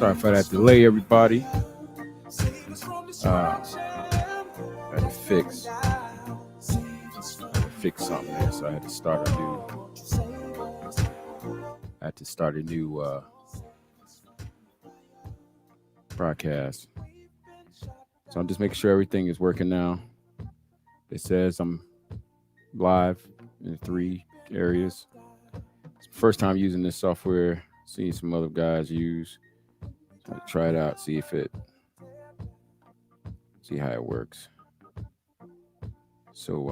Sorry for that delay, everybody. I had to fix something there, so I had to start a new broadcast. So I'm just making sure everything is working now. It says I'm live in 3 areas. It's the first time using this software. Seeing some other guys use. So I'll try it out, see how it works. So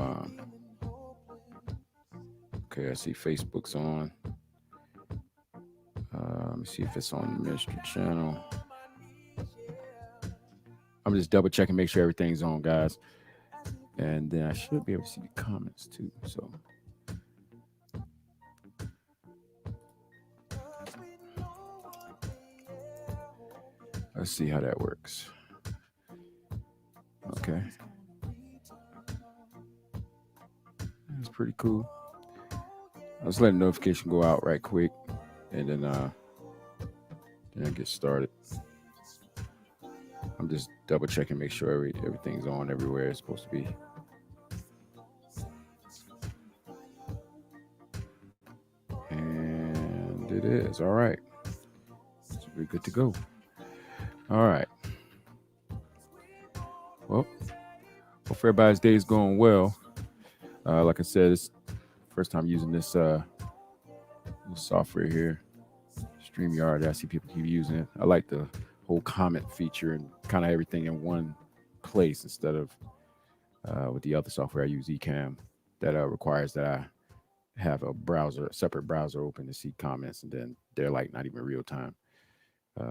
okay, I see Facebook's on. Let me see if it's on the ministry channel. I'm just double checking, make sure everything's on, guys. And then I should be able to see the comments too. So let's see how that works. Okay. That's pretty cool. Let's let a notification go out right quick, and then get started. I'm just double checking, make sure everything's on everywhere it's supposed to be. And it is. All right. So we're good to go. All right. Well, hope everybody's day is going well. Like I said, it's first time using this software here, StreamYard. I see people keep using it. I like the whole comment feature and kind of everything in one place instead of with the other software I use, Ecamm, that requires that I have a separate browser open to see comments, and then they're like not even real time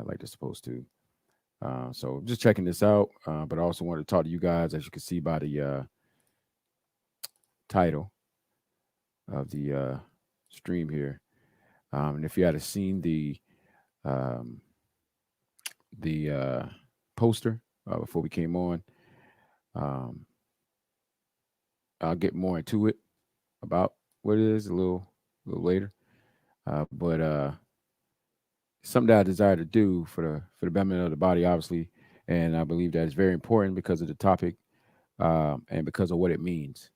like they're supposed to. So just checking this out, but I also wanted to talk to you guys, as you can see by the title of the stream here. And if you had seen the poster before we came on, I'll get more into it about what it is a little later. But something that I desire to do for the betterment of the body, obviously, and I believe that is very important because of the topic and because of what it means.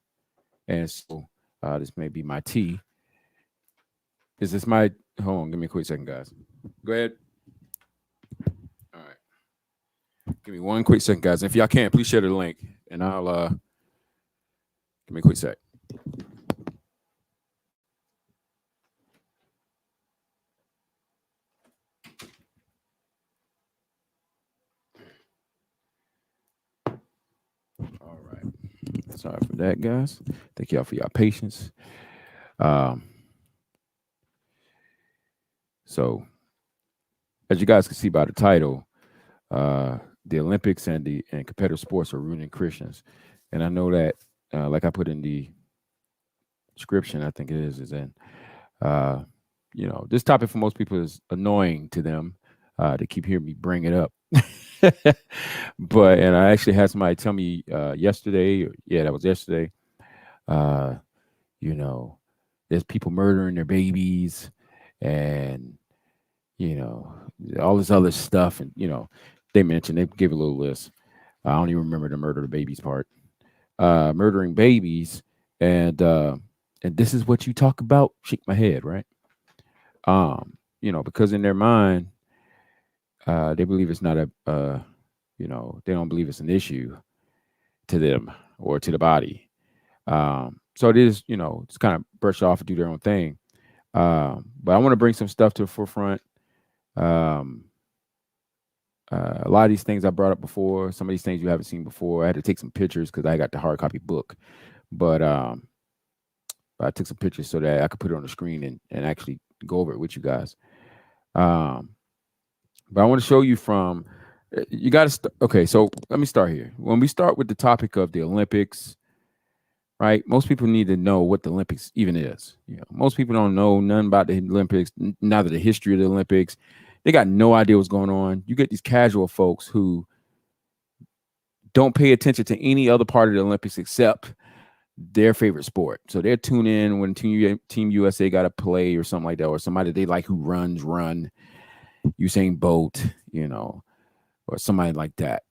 And so this may be my tea. Is this my... Hold on, give me a quick second, guys. Go ahead. All right. Give me one quick second, guys. If y'all can, please share the link, and I'll... Give me a quick sec. All right. Sorry for that, guys. Thank y'all for your patience. So, as you guys can see by the title, the Olympics and competitive sports are ruining Christians. And I know that, like I put in the description, I think it is in, this topic for most people is annoying to them. They keep hearing me bring it up. And I actually had somebody tell me yesterday, that was yesterday, there's people murdering their babies and, all this other stuff. And, they gave a little list. I don't even remember the murder of the babies part. Murdering babies. And this is what you talk about? Shake my head, right? Because in their mind, they believe it's not they don't believe it's an issue to them or to the body. So it is, just kind of brush off and do their own thing. But I want to bring some stuff to the forefront. A lot of these things I brought up before, some of these things you haven't seen before. I had to take some pictures because I got the hard copy book, but I took some pictures so that I could put it on the screen and actually go over it with you guys. But I want to show you from, you got to, okay, so let me start here. When we start with the topic of the Olympics, right, most people need to know what the Olympics even is. Most people don't know nothing about the Olympics, neither the history of the Olympics. They got no idea what's going on. You get these casual folks who don't pay attention to any other part of the Olympics except their favorite sport. So they'll tune in when Team USA got to play or something like that, or somebody they like who run. Usain Bolt, or somebody like that.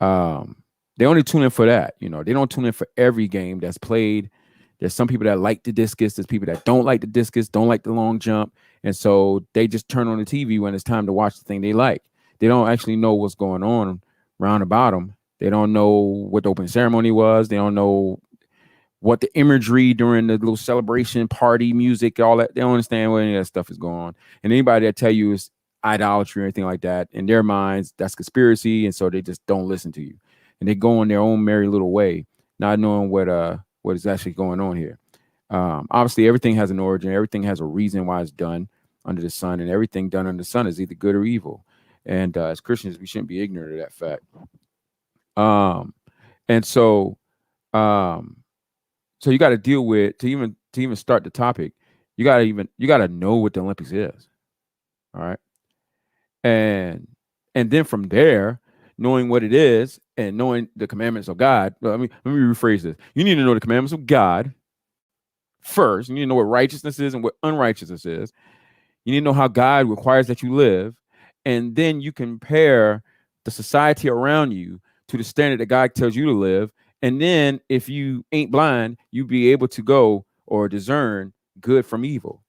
They only tune in for that. They don't tune in for every game that's played. There's some people that like the discus. There's people that don't like the discus, don't like the long jump. And so they just turn on the TV when it's time to watch the thing they like. They don't actually know what's going on round about them. They don't know what the open ceremony was. They don't know what the imagery during the little celebration, party, music, all that. They don't understand where any of that stuff is going on. And anybody that tell you it's idolatry or anything like that, in their minds, that's conspiracy. And so they just don't listen to you. And they go on their own merry little way, not knowing what is actually going on here. Obviously, everything has an origin. Everything has a reason why it's done under the sun. And everything done under the sun is either good or evil. And as Christians, we shouldn't be ignorant of that fact. And so you got to deal with, to even start the topic, you got to know what the Olympics is. All right. And then from there, knowing what it is and knowing the commandments of God. Let me rephrase this. You need to know the commandments of God first. You need to know what righteousness is and what unrighteousness is. You need to know how God requires that you live. And then you compare the society around you to the standard that God tells you to live. And then if you ain't blind, you be able to go or discern good from evil,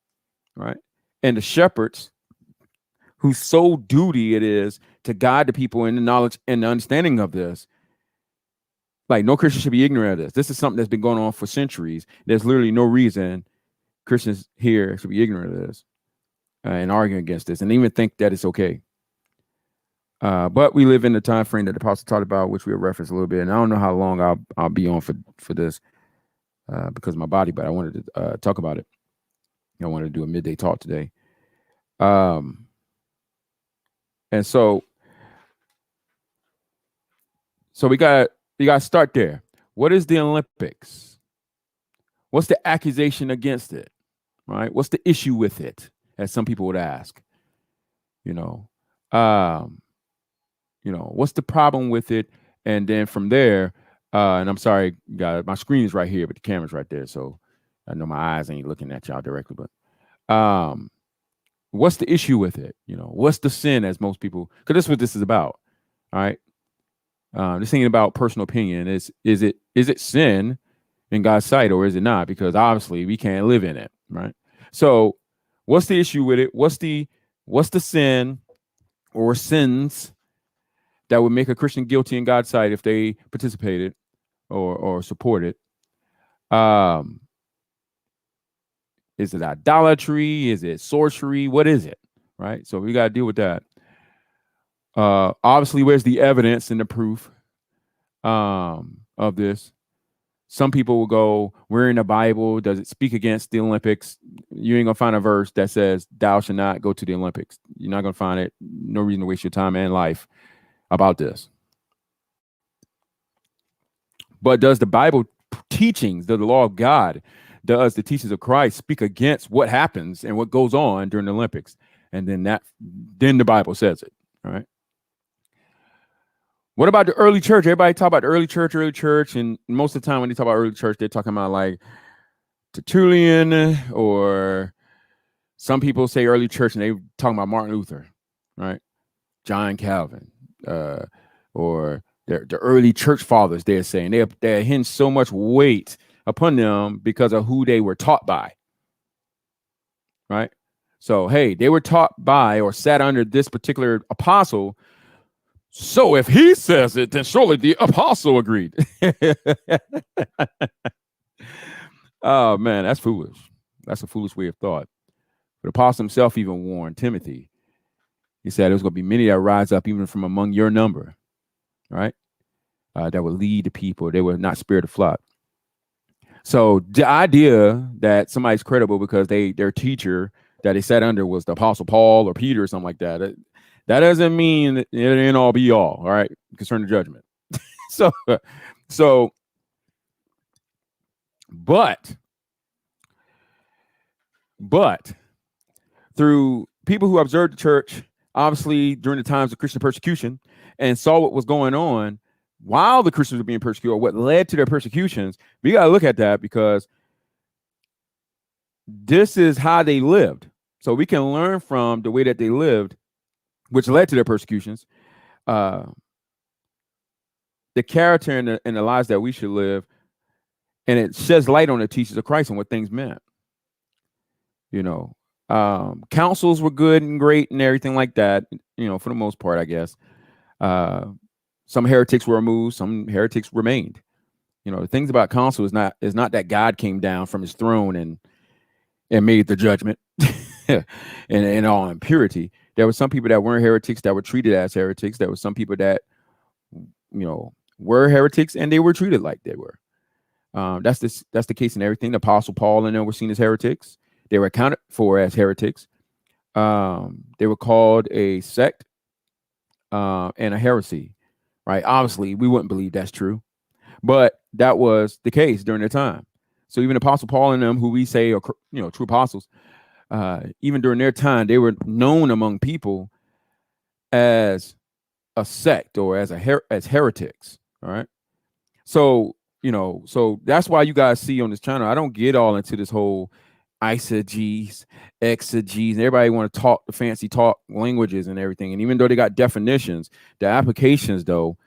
right? And the shepherds, whose sole duty it is to guide the people in the knowledge and the understanding of this, like no Christian should be ignorant of this. This is something that's been going on for centuries. There's literally no reason Christians here should be ignorant of this and arguing against this and even think that it's okay. But we live in the time frame that the apostle talked about, which we'll reference a little bit. And I don't know how long I'll be on for this because of my body, but I wanted to talk about it. I wanted to do a midday talk today. And so we got to start there. What is the Olympics? What's the accusation against it? Right? What's the issue with it? As some people would ask. What's the problem with it? And then from there, and I'm sorry, guys, my screen is right here, but the camera's right there. So I know my eyes ain't looking at y'all directly, but what's the issue with it? What's the sin, as most people, because this is what this is about. All right. This ain't about personal opinion. Is it sin in God's sight or is it not? Because obviously we can't live in it. Right. So what's the issue with it? What's the sin or sins that would make a Christian guilty in God's sight if they participated or supported? Is it idolatry? Is it sorcery? What is it? Right. So we got to deal with that. Obviously, where's the evidence and the proof of this? Some people will go, we're in the Bible. Does it speak against the Olympics? You ain't going to find a verse that says thou shalt not go to the Olympics. You're not going to find it. No reason to waste your time and life about this. But does the Bible teachings, does the law of God, does the teachings of Christ speak against what happens and what goes on during the Olympics? And then the Bible says it. All right. What about the early church? Everybody talk about the early church. And most of the time when they talk about early church, they're talking about like Tertullian, or some people say early church and they talking about Martin Luther, right? John Calvin, or the early church fathers. They're saying they're hitting so much weight upon them because of who they were taught by, right? So, hey, they were taught by or sat under this particular apostle. So if he says it, then surely the apostle agreed. Oh, man, that's foolish. That's a foolish way of thought. The apostle himself even warned Timothy. He said there's going to be many that rise up even from among your number, right? That will lead the people. They will not spare the flock. So the idea that somebody's credible because their teacher that they sat under was the apostle Paul or Peter or something like that, that doesn't mean it ain't all be all right, concerning judgment. But through people who observed the church, obviously during the times of Christian persecution, and saw what was going on while the Christians were being persecuted, or what led to their persecutions, we got to look at that because this is how they lived. So we can learn from the way that they lived, which led to their persecutions, uh, the character and the lives that we should live, and it sheds light on the teachings of Christ and what things meant. You know, councils were good and great and everything like that. You know, for the most part, I guess. Some heretics were removed, some heretics remained. You know, the things about council is not that God came down from his throne and made the judgment and all impurity. There were some people that weren't heretics that were treated as heretics. There were some people that, you know, were heretics and they were treated like they were. That's the case in everything. The Apostle Paul and them were seen as heretics. They were accounted for as heretics. They were called a sect and a heresy, right? Obviously, we wouldn't believe that's true, but that was the case during their time. So even Apostle Paul and them, who we say are, you know, true apostles, even during their time, they were known among people as a sect or as as heretics. All right. So, you know, so that's why you guys see on this channel, I don't get all into this whole eisegesis, exegesis. Everybody want to talk the fancy talk languages and everything. And even though they got definitions, the applications though,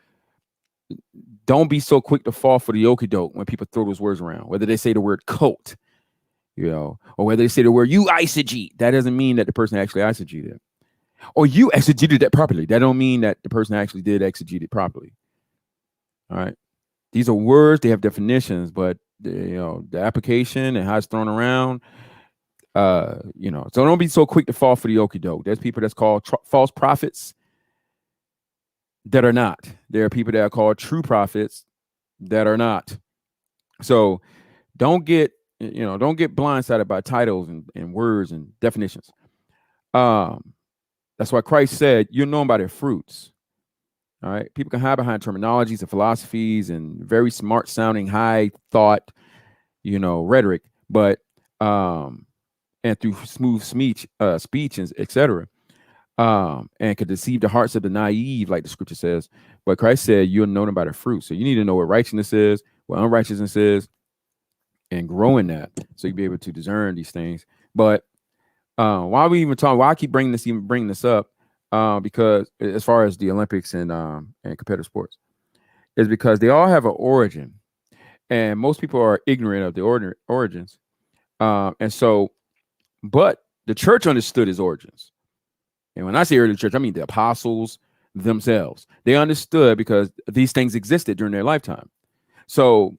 don't be so quick to fall for the okie doke when people throw those words around. Whether they say the word cult, you know, or whether they say the word you eisegete, that doesn't mean that the person actually eisegeted. Or you exegeted that properly. That don't mean that the person actually did exegete it properly. All right. These are words, they have definitions, but you know, the application and how it's thrown around, you know, so don't be so quick to fall for the okie doke. There's people that's called false prophets that are not. There are people that are called true prophets that are not. So don't get blindsided by titles and words and definitions. That's why Christ said, you're known by their fruits. All right. People can hide behind terminologies and philosophies and very smart sounding, high thought, you know, rhetoric, but and through smooth speech and etc. And could deceive the hearts of the naive, like the scripture says. But Christ said, you're known by their fruit. So you need to know what righteousness is, what unrighteousness is, and grow in that, so you'll be able to discern these things. But why I keep bringing this up, because as far as the Olympics and competitive sports, is because they all have an origin, and most people are ignorant of the origins. And so, but the church understood its origins. And when I say early church, I mean the apostles themselves. They understood because these things existed during their lifetime. So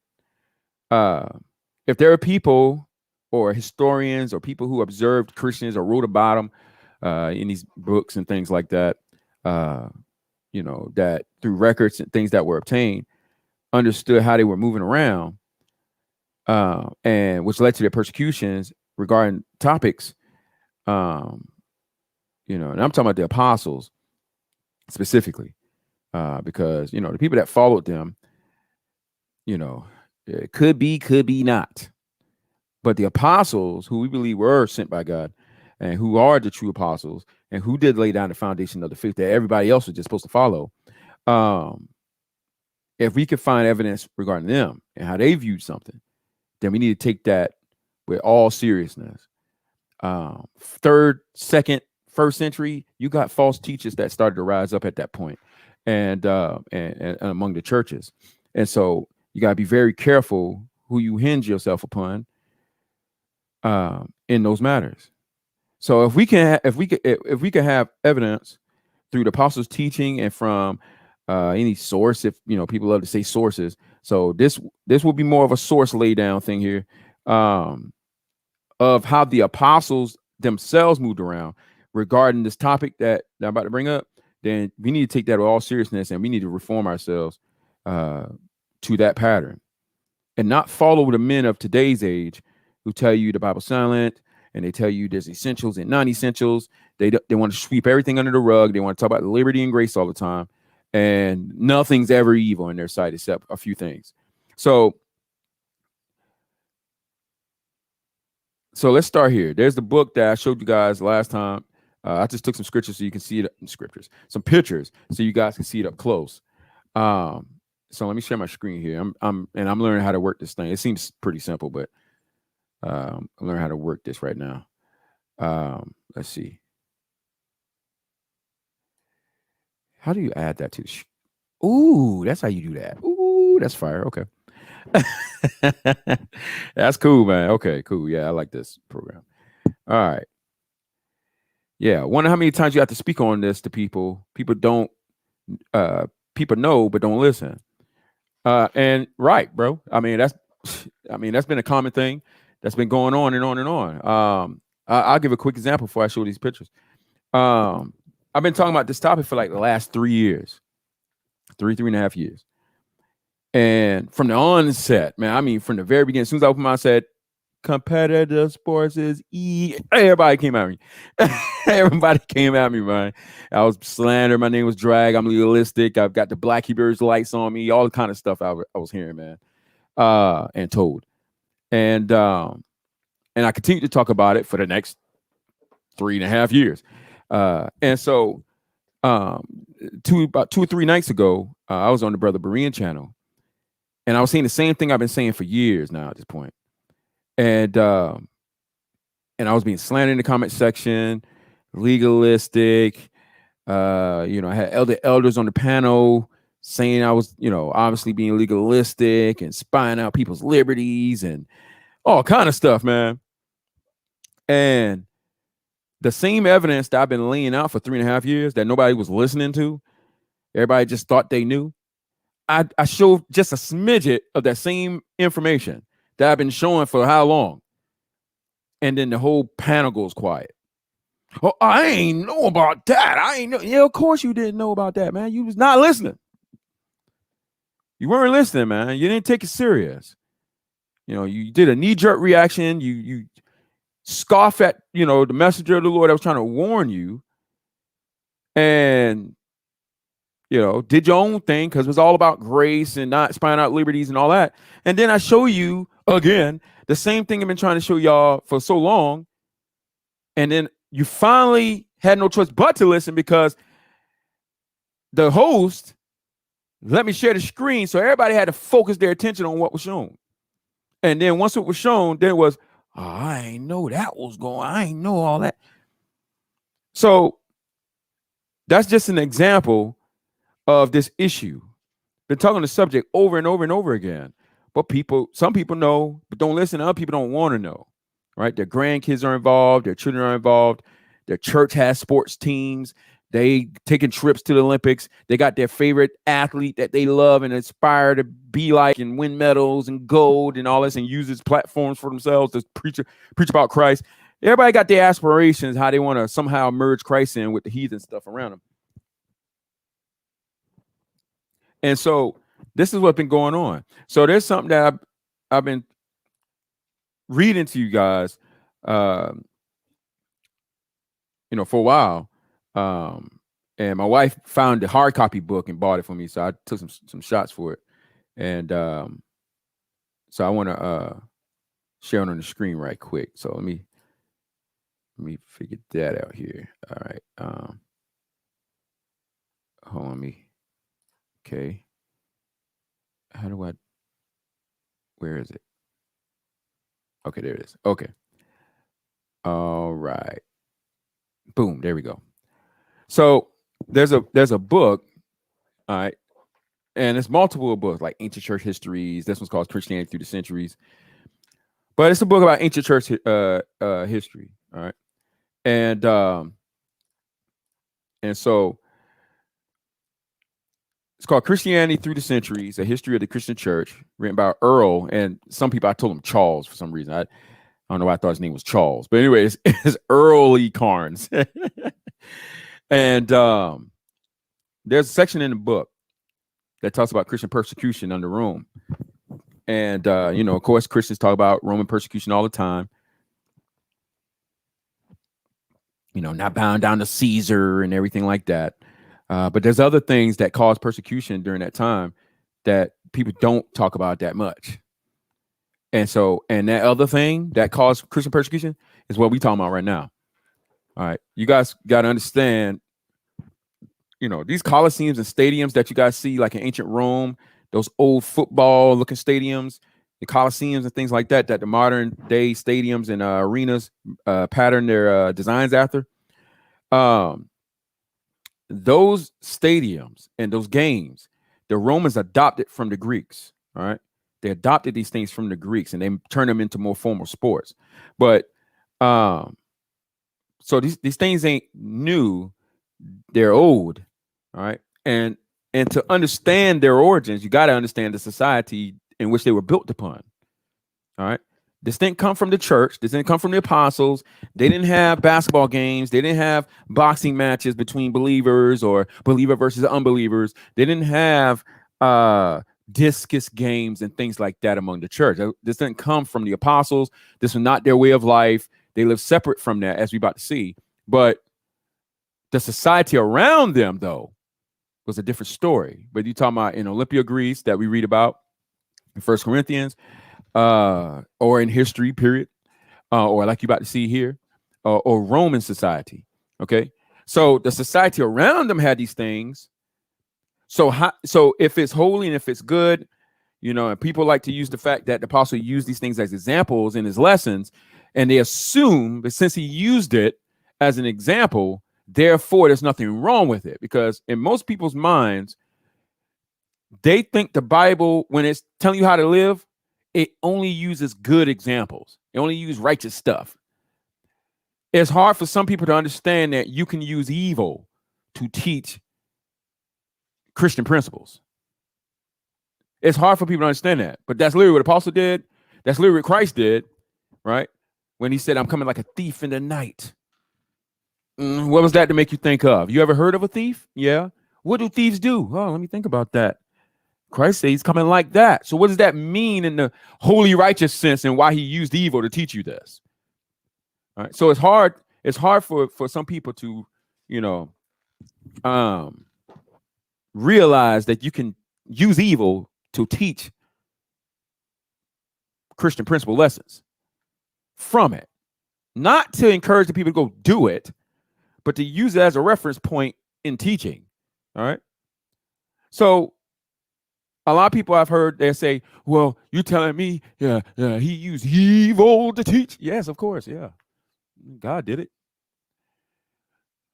if there are people or historians or people who observed Christians or wrote about them in these books and things like that, you know, that through records and things that were obtained, understood how they were moving around, and which led to their persecutions regarding topics, you know, and I'm talking about the apostles specifically, because, you know, the people that followed them, you know, it could be not. But the apostles, who we believe were sent by God and who are the true apostles and who did lay down the foundation of the faith that everybody else was just supposed to follow, if we could find evidence regarding them and how they viewed something, then we need to take that with all seriousness. Third, second, first century, you got false teachers that started to rise up at that point, and among the churches. And so you got to be very careful who you hinge yourself upon in those matters. So if we can have evidence through the apostles' teaching and from any source, if you know people love to say sources, so this will be more of a source lay down thing here, of how the apostles themselves moved around regarding this topic that I'm about to bring up. Then we need to take that with all seriousness, and we need to reform ourselves to that pattern, and not follow the men of today's age who tell you the Bible's silent, and they tell you there's essentials and non-essentials. They want to sweep everything under the rug. They want to talk about liberty and grace all the time, and nothing's ever evil in their sight except a few things. So let's start here. There's the book that I showed you guys last time. I just took some scriptures so you can see it. Some pictures so you guys can see it up close. So let me share my screen here. I'm learning how to work this thing. It seems pretty simple, but I'm learning how to work this right now. let's see. How do you add that to the Ooh, that's how you do that. Ooh, that's fire. Okay. That's cool, man. Okay, cool. Yeah, I like this program. All right. Yeah. Wonder how many times you have to speak on this to people. People don't people know but don't listen. And right, bro. That's been a common thing that's been going on and on and on. I'll give a quick example before I show these pictures. I've been talking about this topic for like the last 3 years, three and a half years. And from the onset, man, I mean, from the very beginning, as soon as I opened my mouth, I said, competitive sports is everybody came at me. Everybody came at me, man. I was slandered. My name was drag. I'm legalistic. I've got the Black Hebrews lights on me, all the kind of stuff I was hearing, man, and told. And I continued to talk about it for the next 3.5 years. And so about 2 or 3 nights ago, I was on the Brother Berean channel. And I was saying the same thing I've been saying for years now at this point. And I was being slandered in the comment section, legalistic. I had elders on the panel saying I was, obviously being legalistic and spying out people's liberties and all kind of stuff, man. And the same evidence that I've been laying out for 3.5 years that nobody was listening to, everybody just thought they knew. I showed just a smidget of that same information that I've been showing for how long. And then the whole panel goes quiet. Oh, I ain't know about that. I ain't know. Yeah, of course you didn't know about that, man. You was not listening. You weren't listening, man. You didn't take it serious. You did a knee-jerk reaction. You scoff at, the messenger of the Lord that was trying to warn you. And did your own thing because it was all about grace and not spying out liberties and all that. And then I show you again the same thing I've been trying to show y'all for so long. And then you finally had no choice but to listen because the host let me share the screen. So everybody had to focus their attention on what was shown. And then once it was shown, then it was, I ain't know that was going. I ain't know all that. So that's just an example of this issue. Been talking the subject over and over and over again. But some people know, but don't listen. Other people don't want to know, right? Their grandkids are involved. Their children are involved. Their church has sports teams. They taking trips to the Olympics. They got their favorite athlete that they love and aspire to be like and win medals and gold and all this and use its platforms for themselves to preach about Christ. Everybody got their aspirations, how they want to somehow merge Christ in with the heathen stuff around them. And so this is what's been going on. So there's something that I've been reading to you guys, for a while. And my wife found the hard copy book and bought it for me. So I took some shots for it. And so I want to share it on the screen right quick. So let me figure that out here. All right. Hold on me. Okay. Where is it? Okay, there it is. Okay. All right. Boom, there we go. So there's a book, all right, and it's multiple books like ancient church histories. This one's called Christianity Through the Centuries, but it's a book about ancient church history, all right, and so it's called Christianity Through the Centuries: A History of the Christian Church, written by Earl, and some people I told him Charles for some reason. I don't know why I thought his name was Charles, but anyway, it's Earl E. Carnes. And there's a section in the book that talks about Christian persecution under Rome. And, of course, Christians talk about Roman persecution all the time. Not bowing down to Caesar and everything like that. But there's other things that cause persecution during that time that people don't talk about that much. And that other thing that caused Christian persecution is what we're talking about right now. All right. You guys got to understand, these coliseums and stadiums that you guys see like in ancient Rome, those old football looking stadiums, the coliseums and things like that, that the modern day stadiums and arenas pattern their designs after. Those stadiums and those games, the Romans adopted from the Greeks. All right, they adopted these things from the Greeks and they turned them into more formal sports. But so these things ain't new; they're old. All right, and to understand their origins, you got to understand the society in which they were built upon. All right. This didn't come from the church. This didn't come from the apostles. They didn't have basketball games. They didn't have boxing matches between believers or believer versus unbelievers. They didn't have discus games and things like that among the church. This didn't come from the apostles. This was not their way of life. They lived separate from that, as we're about to see. But the society around them, though, was a different story. But you're talking about in Olympia, Greece, that we read about in 1 Corinthians, or in history, period, or like you're about to see here, or Roman society. Okay, so the society around them had these things. So if it's holy and if it's good, and people like to use the fact that the apostle used these things as examples in his lessons, and they assume that since he used it as an example, therefore there's nothing wrong with it, because in most people's minds, they think the Bible, when it's telling you how to live, it only uses good examples. It only uses righteous stuff. It's hard for some people to understand that you can use evil to teach Christian principles. It's hard for people to understand that. But that's literally what the apostle did. That's literally what Christ did, right? When he said, I'm coming like a thief in the night. What was that to make you think of? You ever heard of a thief? Yeah. What do thieves do? Oh, let me think about that. Christ says he's coming like that. So what does that mean in the holy righteous sense, and why he used evil to teach you this? All right. So it's hard for some people to, realize that you can use evil to teach Christian principle lessons from it. Not to encourage the people to go do it, but to use it as a reference point in teaching. All right. So a lot of people I've heard, they say, well, you're telling me he used evil to teach? Yes, of course. Yeah. God did it.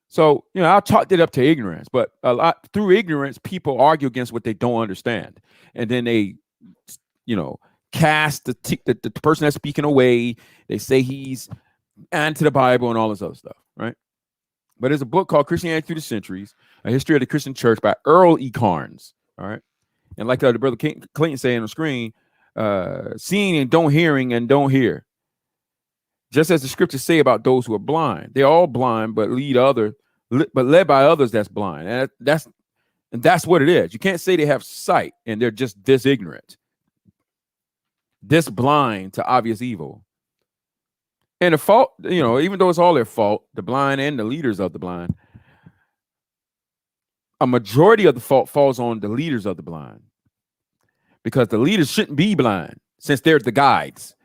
So, I chalked it up to ignorance, but a lot through ignorance, people argue against what they don't understand. And then they, cast the person that's speaking away. They say he's anti the Bible and all this other stuff, right? But there's a book called Christianity Through the Centuries, A History of the Christian Church by Earl E. Carnes, all right? And like the brother Clayton saying on the screen, seeing and don't hearing and don't hear. Just as the scriptures say about those who are blind, they're all blind, but led by others that's blind. And that's what it is. You can't say they have sight and they're just this ignorant, this blind to obvious evil. And the fault, even though it's all their fault, the blind and the leaders of the blind, a majority of the fault falls on the leaders of the blind, because the leaders shouldn't be blind since they're the guides.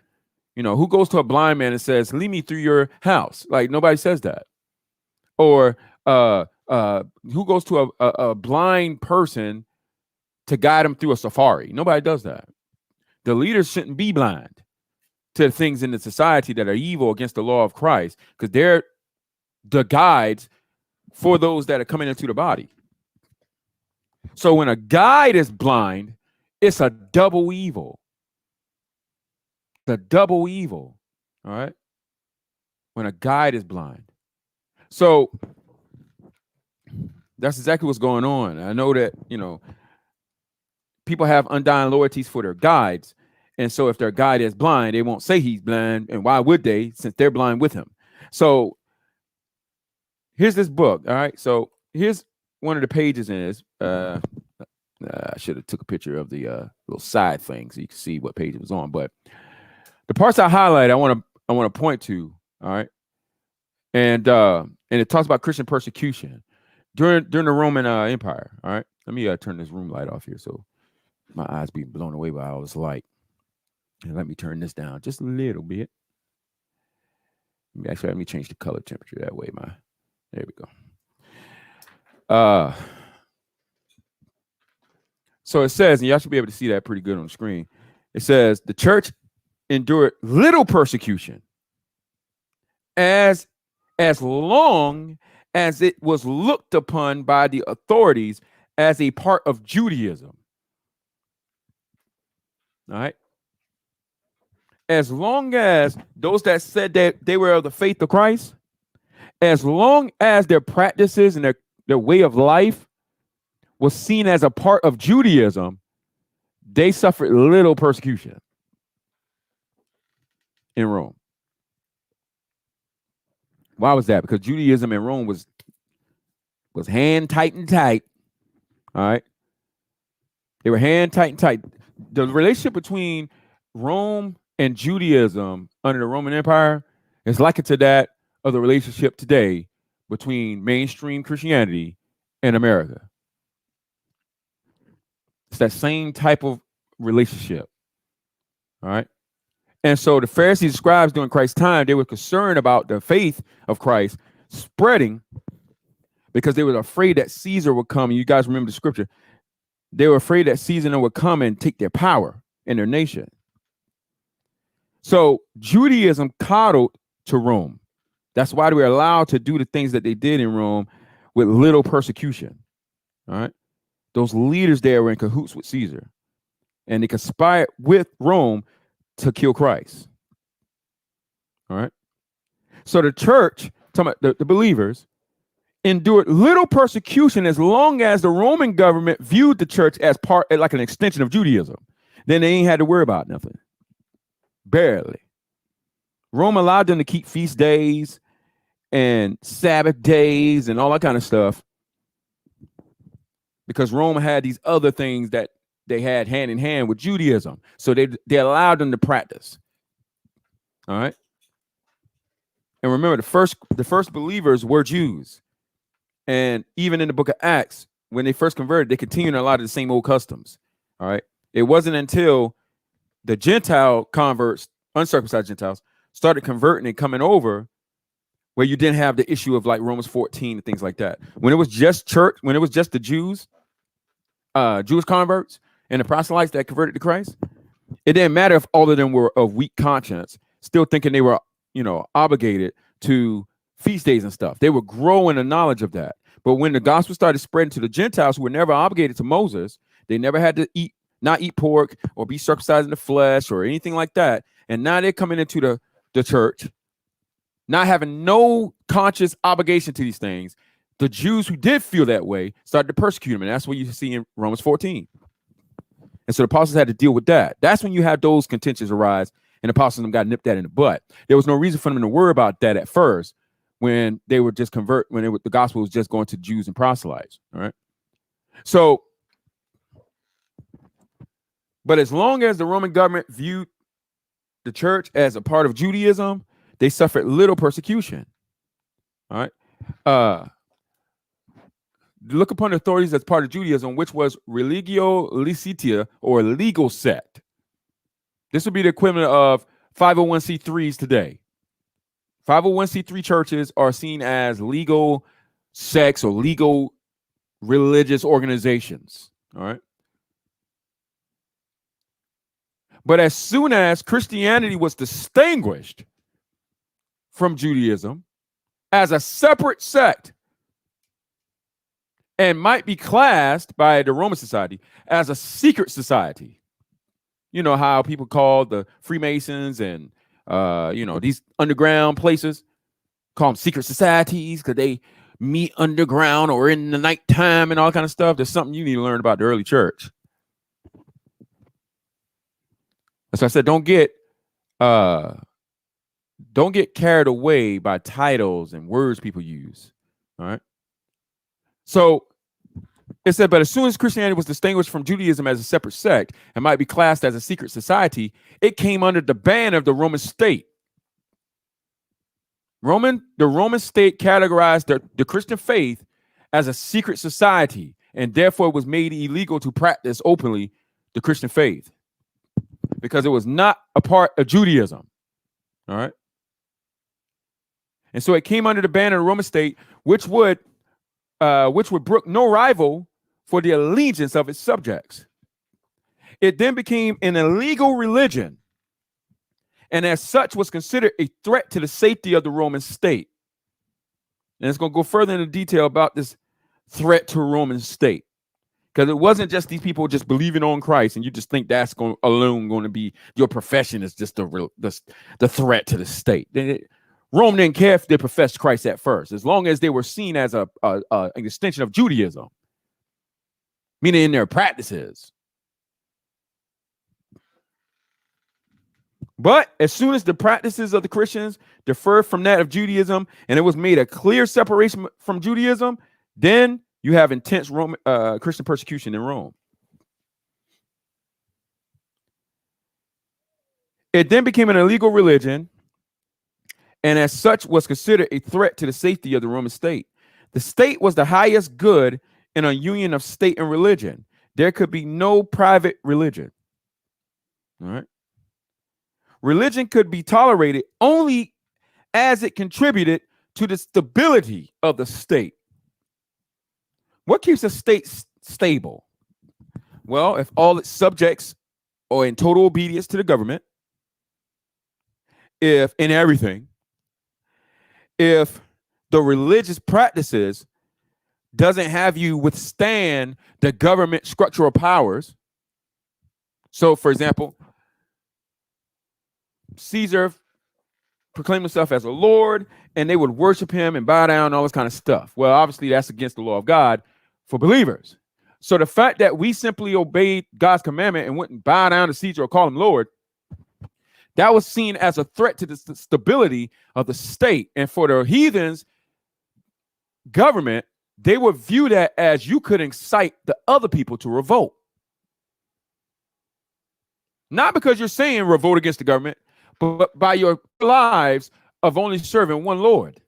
Who goes to a blind man and says, lead me through your house? Like, nobody says that. Or who goes to a blind person to guide them through a safari? Nobody does that. The leaders shouldn't be blind to things in the society that are evil against the law of Christ, because they're the guides for those that are coming into the body. So when a guide is blind, it's a double evil. The double evil, all right? When a guide is blind. So that's exactly what's going on. I know that, people have undying loyalties for their guides. And so if their guide is blind, they won't say he's blind. And why would they, since they're blind with him? So here's this book, all right? So here's one of the pages in this. I should have took a picture of the little side thing so you can see what page it was on. But the parts I highlight, I want to point to, all right? And it talks about Christian persecution during the Roman Empire, all right? Let me turn this room light off here so my eyes be blown away by all this light. And let me turn this down just a little bit. Actually, let me change the color temperature that way. There we go. So it says, and y'all should be able to see that pretty good on the screen. It says the church endured little persecution as long as it was looked upon by the authorities as a part of Judaism. All right. As long as those that said that they were of the faith of Christ, as long as their practices and their way of life was seen as a part of Judaism, they suffered little persecution in Rome. Why was that? Because Judaism in Rome was hand tight and tight. All right. They were hand tight and tight. The relationship between Rome and Judaism under the Roman Empire is like to that of the relationship today between mainstream Christianity and America. It's that same type of relationship. All right. And so the Pharisees and scribes during Christ's time, they were concerned about the faith of Christ spreading because they were afraid that Caesar would come. And you guys remember the scripture. They were afraid that Caesar would come and take their power in their nation. So Judaism coddled to Rome. That's why they were allowed to do the things that they did in Rome with little persecution. All right. Those leaders there were in cahoots with Caesar, and they conspired with Rome to kill Christ. All right. So the church, talking about the believers, endured little persecution as long as the Roman government viewed the church as part, like an extension of Judaism. Then they ain't had to worry about nothing. Barely. Rome allowed them to keep feast days and Sabbath days and all that kind of stuff because Rome had these other things that they had hand in hand with Judaism. So they allowed them to practice. All right. And remember, the first believers were Jews. And even in the book of Acts, when they first converted, they continued a lot of the same old customs. All right. It wasn't until the Gentile converts, uncircumcised Gentiles, started converting and coming over where you didn't have the issue of like Romans 14 and things like that. When it was just church, when it was just the Jews, Jewish converts and the proselytes that converted to Christ, it didn't matter if all of them were of weak conscience, still thinking they were, obligated to feast days and stuff. They were growing the knowledge of that. But when the gospel started spreading to the Gentiles who were never obligated to Moses, they never had to not eat pork or be circumcised in the flesh or anything like that. And now they're coming into the church, not having no conscious obligation to these things. The Jews who did feel that way started to persecute them. And that's what you see in Romans 14. And so the apostles had to deal with that. That's when you had those contentions arise, and the apostles got nipped that in the butt. There was no reason for them to worry about that at first when they were just the gospel was just going to Jews and proselytes. All right. So, but as long as the Roman government viewed the church as a part of Judaism, they suffered little persecution. All right. Look upon the authorities as part of Judaism, which was religio licita, or legal sect. This would be the equivalent of 501c3s today. 501c3 churches are seen as legal sects or legal religious organizations. All right. But as soon as Christianity was distinguished from Judaism as a separate sect, and might be classed by the Roman society as a secret society. You know how people call the Freemasons and, these underground places, call them secret societies because they meet underground or in the nighttime and all kind of stuff. There's something you need to learn about the early church. As I said, don't get carried away by titles and words people use. All right. So it said, but as soon as Christianity was distinguished from Judaism as a separate sect and might be classed as a secret society, it came under the ban of the Roman state. The Roman state categorized the Christian faith as a secret society, and therefore it was made illegal to practice openly the Christian faith because it was not a part of Judaism. All right. And so it came under the ban of the Roman state, which would brook no rival for the allegiance of its subjects. It then became an illegal religion, and as such was considered a threat to the safety of the Roman state. And it's going to go further into detail about this threat to a Roman state, because it wasn't just these people just believing on Christ, and you just think that's alone going to be your profession is just the threat to the state. Rome didn't care if they professed Christ at first, as long as they were seen as an extension of Judaism, meaning in their practices. But as soon as the practices of the Christians differed from that of Judaism, and it was made a clear separation from Judaism, then you have intense Roman Christian persecution in Rome. It then became an illegal religion, and as such was considered a threat to the safety of the Roman state. The state was the highest good in a union of state and religion. There could be no private religion. All right. Religion could be tolerated only as it contributed to the stability of the state. What keeps a state stable? Well, if all its subjects are in total obedience to the government, if in everything, if the religious practices doesn't have you withstand the government structural powers. So, for example, Caesar proclaimed himself as a lord, and they would worship him and bow down and all this kind of stuff. Well, obviously, that's against the law of God for believers. So the fact that we simply obeyed God's commandment and wouldn't bow down to Caesar or call him Lord, that was seen as a threat to the stability of the state. And for the heathens government, they would view that as you could incite the other people to revolt. Not because you're saying revolt against the government, but by your lives of only serving one Lord.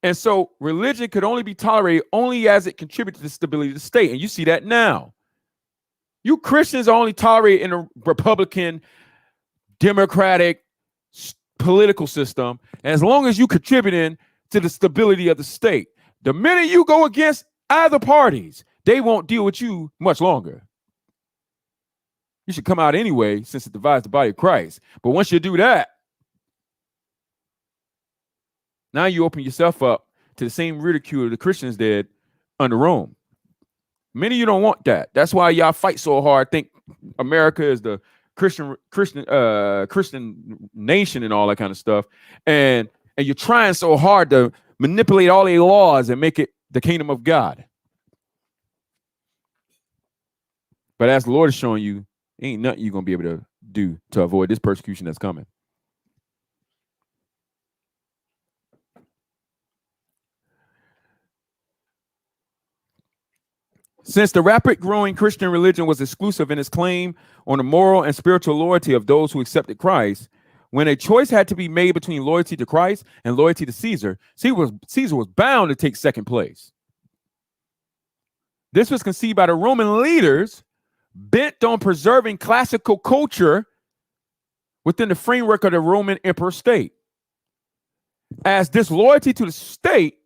And so religion could only be tolerated only as it contributed to the stability of the state. And you see that now. You Christians are only tolerated in a Republican, Democratic political system as long as you contributing to the stability of the state. The minute you go against either parties, they won't deal with you much longer. You should come out anyway, since it divides the body of Christ. But once you do that, now you open yourself up to the same ridicule the Christians did under Rome. Many of you don't want that. That's why y'all fight so hard. Think America is the Christian nation and all that kind of stuff. And you're trying so hard to manipulate all the laws and make it the kingdom of God. But as the Lord is showing you, ain't nothing you're going to be able to do to avoid this persecution that's coming. Since the rapid growing Christian religion was exclusive in its claim on the moral and spiritual loyalty of those who accepted Christ, when a choice had to be made between loyalty to Christ and loyalty to Caesar, Caesar was bound to take second place. This was conceived by the Roman leaders bent on preserving classical culture within the framework of the Roman emperor state. As disloyalty to the state,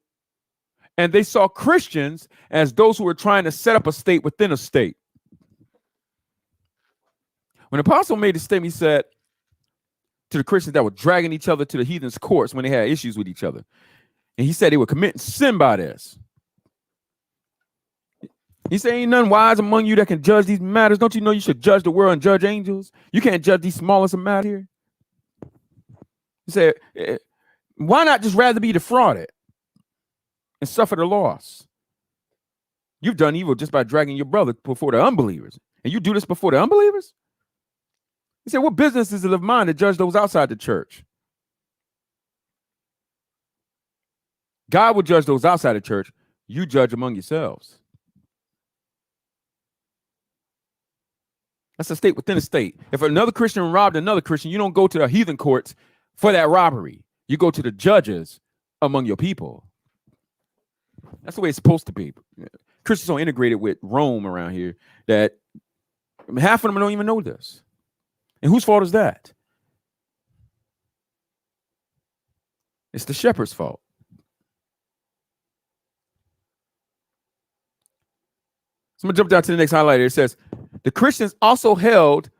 and they saw Christians as those who were trying to set up a state within a state. When the apostle made the statement, he said to the Christians that were dragging each other to the heathens' courts when they had issues with each other, and he said they were committing sin by this. He said, ain't none wise among you that can judge these matters. Don't you know you should judge the world and judge angels? You can't judge these smallest of matters here. He said, why not just rather be defrauded and suffer the loss? You've done evil just by dragging your brother before the unbelievers. And you do this before the unbelievers? He said, what business is it of mine to judge those outside the church? God will judge those outside the church. You judge among yourselves. That's a state within a state. If another Christian robbed another Christian, you don't go to the heathen courts for that robbery. You go to the judges among your people. That's the way it's supposed to be. Christians are integrated with Rome around here that half of them don't even know this. And whose fault is that? It's the shepherd's fault. I'm going to jump down to the next highlighter. It says, the Christians also held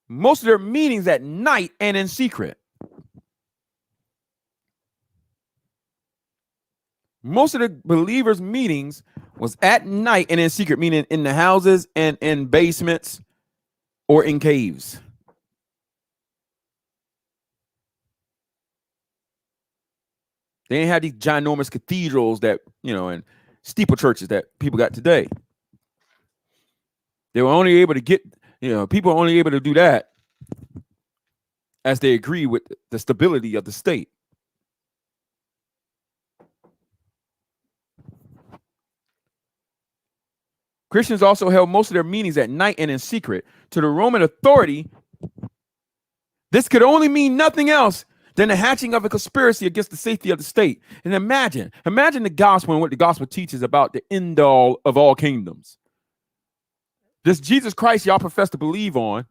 most of their meetings at night and in secret. Most of the believers' meetings was at night and in secret, meaning in the houses and in basements or in caves. They didn't have these ginormous cathedrals that, and steeple churches that people got today. They were only able to get, people are only able to do that as they agree with the stability of the state. Christians also held most of their meetings at night and in secret. To the Roman authority, this could only mean nothing else than the hatching of a conspiracy against the safety of the state. And imagine the gospel and what the gospel teaches about the end all of all kingdoms. This Jesus Christ y'all profess to believe on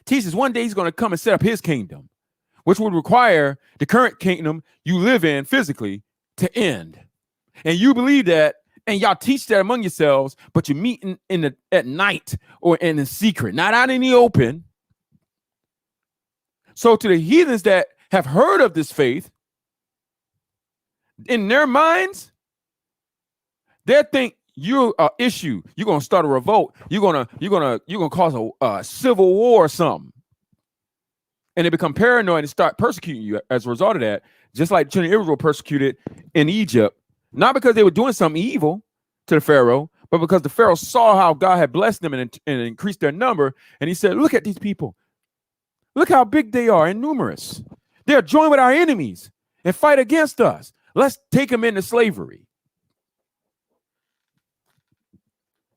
teaches one day he's going to come and set up his kingdom, which would require the current kingdom you live in physically to end. And you believe that, and y'all teach that among yourselves, but you meet at night or in the secret, not out in the open. So to the heathens that have heard of this faith, in their minds, they think you're an issue. You're gonna start a revolt. You're gonna cause a civil war or something, and they become paranoid and start persecuting you as a result of that. Just like children of Israel persecuted in Egypt, not because they were doing something evil to the Pharaoh, but because the Pharaoh saw how God had blessed them and increased their number, and he said, "Look at these people. Look how big they are and numerous. They're joined with our enemies and fight against us. Let's take them into slavery."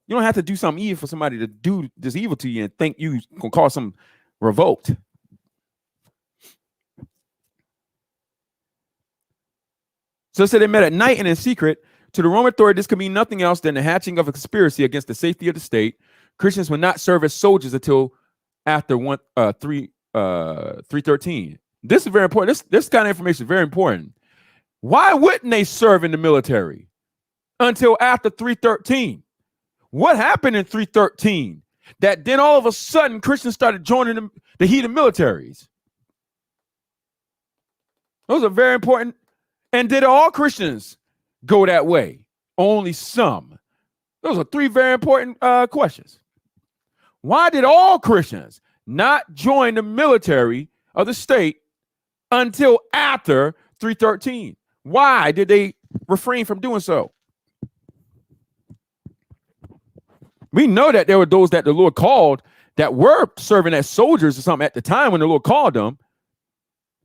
You don't have to do something evil for somebody to do this evil to you and think you can cause some revolt. So it said they met at night and in secret. To the Roman authority, this could mean nothing else than the hatching of a conspiracy against the safety of the state. Christians would not serve as soldiers until after 313. This is very important. This kind of information is very important. Why wouldn't they serve in the military until after 313? What happened in 313 that then all of a sudden Christians started joining the heathen militaries? Those are very important. And did all Christians go that way? Only some. Those are three very important questions. Why did all Christians not join the military of the state until after 313? Why did they refrain from doing so? We know that there were those that the Lord called that were serving as soldiers or something at the time when the Lord called them.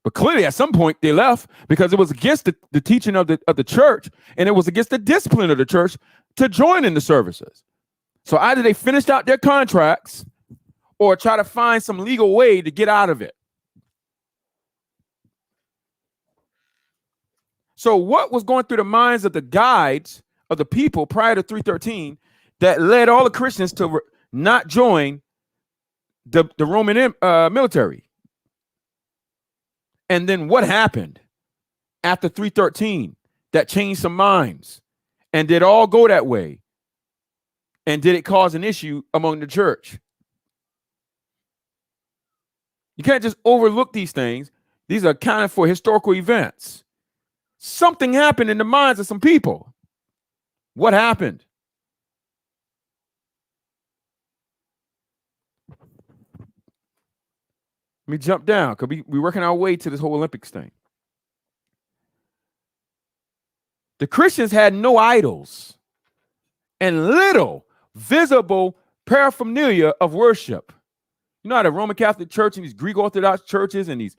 But clearly at some point they left because it was against the teaching of the church, and it was against the discipline of the church to join in the services. So either they finished out their contracts or try to find some legal way to get out of it. So what was going through the minds of the guides of the people prior to 313 that led all the Christians to not join the Roman military? And then what happened after 313 that changed some minds? And did it all go that way? And did it cause an issue among the church? You can't just overlook these things. These are accounted for historical events. Something happened in the minds of some people. What happened? Let me jump down because we're working our way to this whole Olympics thing. The Christians had no idols and little visible paraphernalia of worship. You know how the Roman Catholic Church and these Greek Orthodox churches and these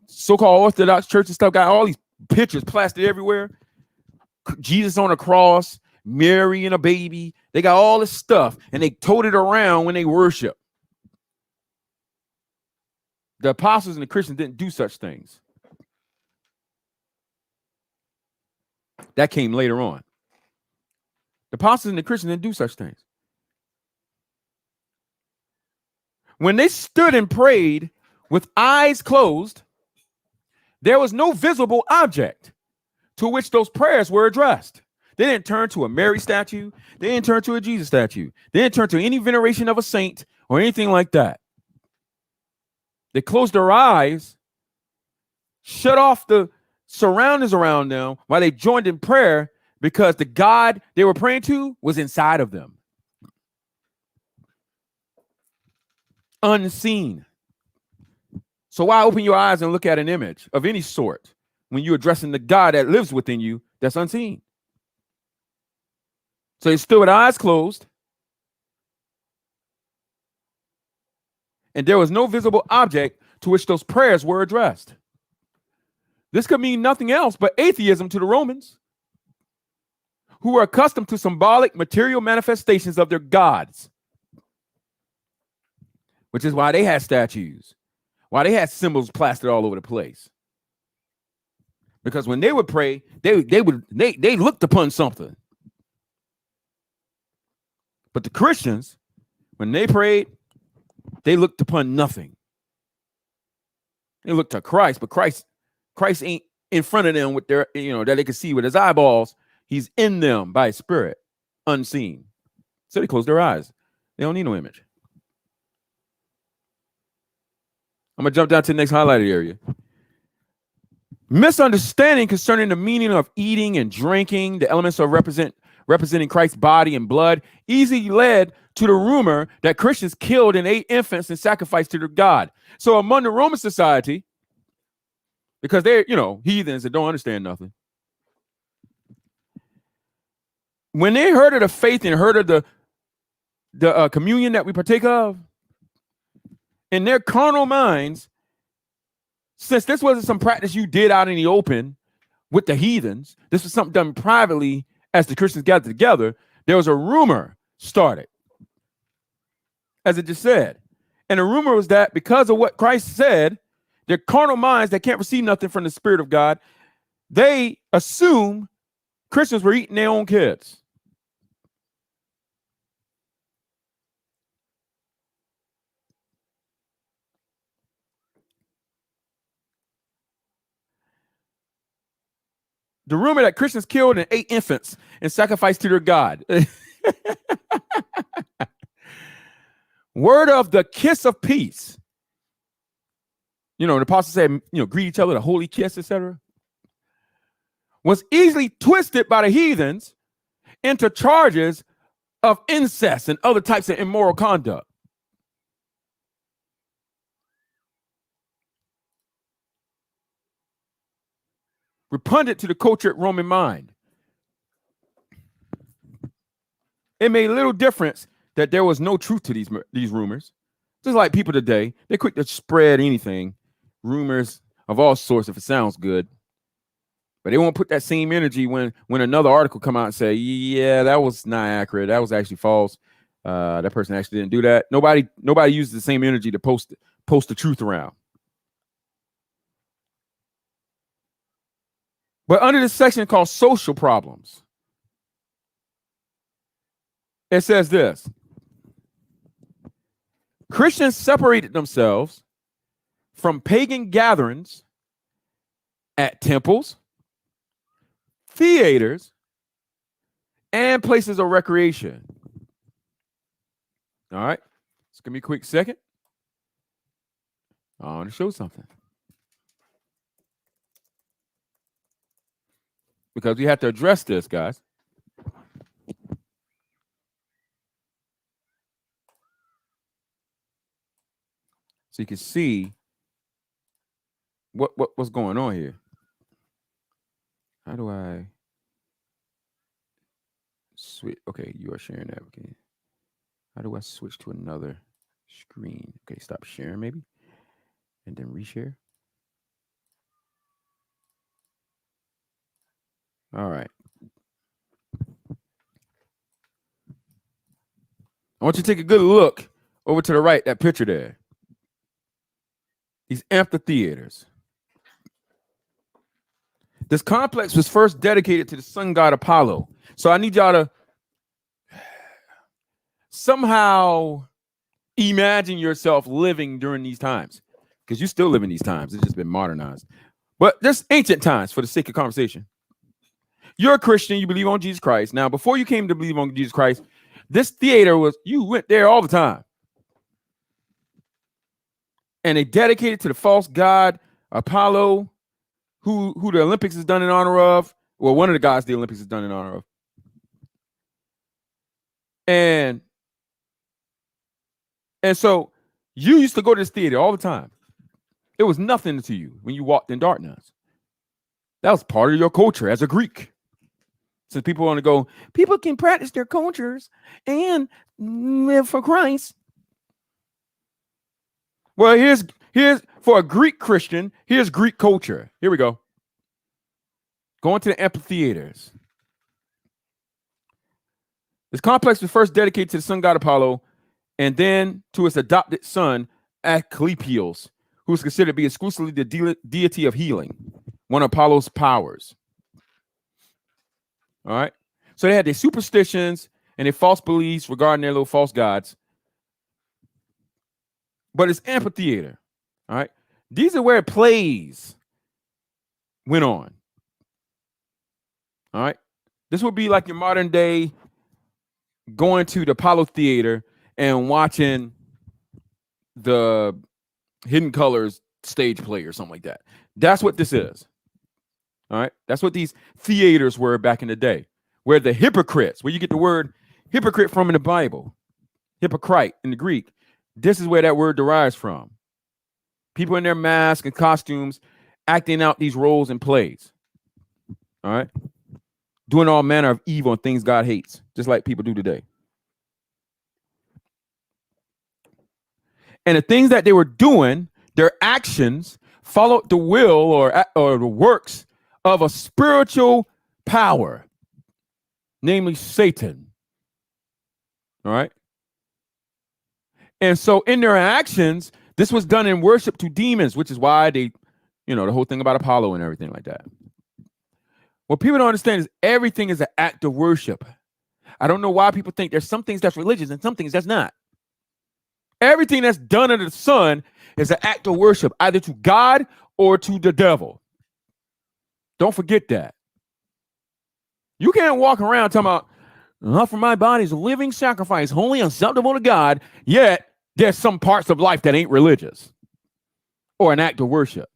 so-called Orthodox churches stuff got all these pictures plastered everywhere. Jesus on a cross, Mary and a baby. They got all this stuff and they tote it around when they worship. The apostles and the Christians didn't do such things. That came later on. The apostles and the Christians didn't do such things. When they stood and prayed with eyes closed, there was no visible object to which those prayers were addressed. They didn't turn to a Mary statue. They didn't turn to a Jesus statue. They didn't turn to any veneration of a saint or anything like that. They closed their eyes, shut off the surroundings around them while they joined in prayer, because the God they were praying to was inside of them. Unseen. So why open your eyes and look at an image of any sort when you're addressing the God that lives within you that's unseen? So they stood with eyes closed, and there was no visible object to which those prayers were addressed. This could mean nothing else but atheism to the Romans, who were accustomed to symbolic material manifestations of their gods, which is why they had statues, why they had symbols plastered all over the place. Because when they would pray, they looked upon something. But the Christians, when they prayed, they looked upon nothing. They looked to Christ, but Christ ain't in front of them with their, that they can see with his eyeballs. He's in them by his spirit, unseen. So they close their eyes. They don't need no image. I'm going to jump down to the next highlighted area. Misunderstanding concerning the meaning of eating and drinking, the elements of representing Christ's body and blood, easily led to the rumor that Christians killed and ate infants and sacrificed to their God. So among the Roman society, because they're, heathens that don't understand nothing, when they heard of the faith and heard of the communion that we partake of, in their carnal minds, since this wasn't some practice you did out in the open with the heathens, this was something done privately as the Christians gathered together, there was a rumor started, as it just said. And the rumor was that because of what Christ said, their carnal minds that can't receive nothing from the Spirit of God, they assume Christians were eating their own kids. The rumor that Christians killed and ate infants and sacrificed to their God. Word of the kiss of peace. The apostle said, greet each other, the holy kiss, etc. Was easily twisted by the heathens into charges of incest and other types of immoral conduct. Repugnant to the cultured Roman mind. It made little difference that there was no truth to these rumors. Just like people today, they're quick to spread anything, rumors of all sorts if it sounds good. But they won't put that same energy when another article come out and say, yeah, that was not accurate. That was actually false. That person actually didn't do that. Nobody uses the same energy to post the truth around. But under this section called social problems, it says this: Christians separated themselves from pagan gatherings at temples, theaters, and places of recreation. All right, just give me a quick second. I want to show something. Because we have to address this, guys. So you can see what's going on here. How do I switch? Okay, you are sharing that. Okay. How do I switch to another screen? Okay, stop sharing maybe. And then reshare. All right. I want you to take a good look over to the right, that picture there. These amphitheaters. This complex was first dedicated to the sun god Apollo. So I need y'all to somehow imagine yourself living during these times, because you still live in these times. It's just been modernized. But just ancient times for the sake of conversation. You're a Christian. You believe on Jesus Christ. Now, before you came to believe on Jesus Christ, this theater you went there all the time. And they dedicated to the false god Apollo, who the Olympics is done in honor of. Well, one of the gods the Olympics is done in honor of. And so you used to go to this theater all the time. It was nothing to you when you walked in darkness. That was part of your culture as a Greek. Since people want to go, people can practice their cultures and live for Christ. Well, here's for a Greek Christian, here's Greek culture. Here we go. Going to the amphitheaters. This complex was first dedicated to the sun god Apollo and then to his adopted son, Asclepios, who was considered to be exclusively the deity of healing, one of Apollo's powers. All right. So they had their superstitions and their false beliefs regarding their little false gods. But it's amphitheater. All right. These are where plays went on. All right. This would be like your modern day going to the Apollo Theater and watching the Hidden Colors stage play or something like that. That's what this is. All right. That's what these theaters were back in the day, where the hypocrites, where you get the word hypocrite from in the Bible, hypocrite in the Greek. This is where that word derives from. People in their masks and costumes acting out these roles and plays. All right. Doing all manner of evil and things God hates, just like people do today. And the things that they were doing, their actions, followed the will or the works of a spiritual power, namely Satan. All right. And so in their actions, this was done in worship to demons, which is why they, the whole thing about Apollo and everything like that. What people don't understand is everything is an act of worship. I don't know why people think there's some things that's religious and some things that's not. Everything that's done under the sun is an act of worship, either to God or to the devil. Don't forget that. You can't walk around talking about, offer my body is a living sacrifice, holy and acceptable to God, yet there's some parts of life that ain't religious or an act of worship.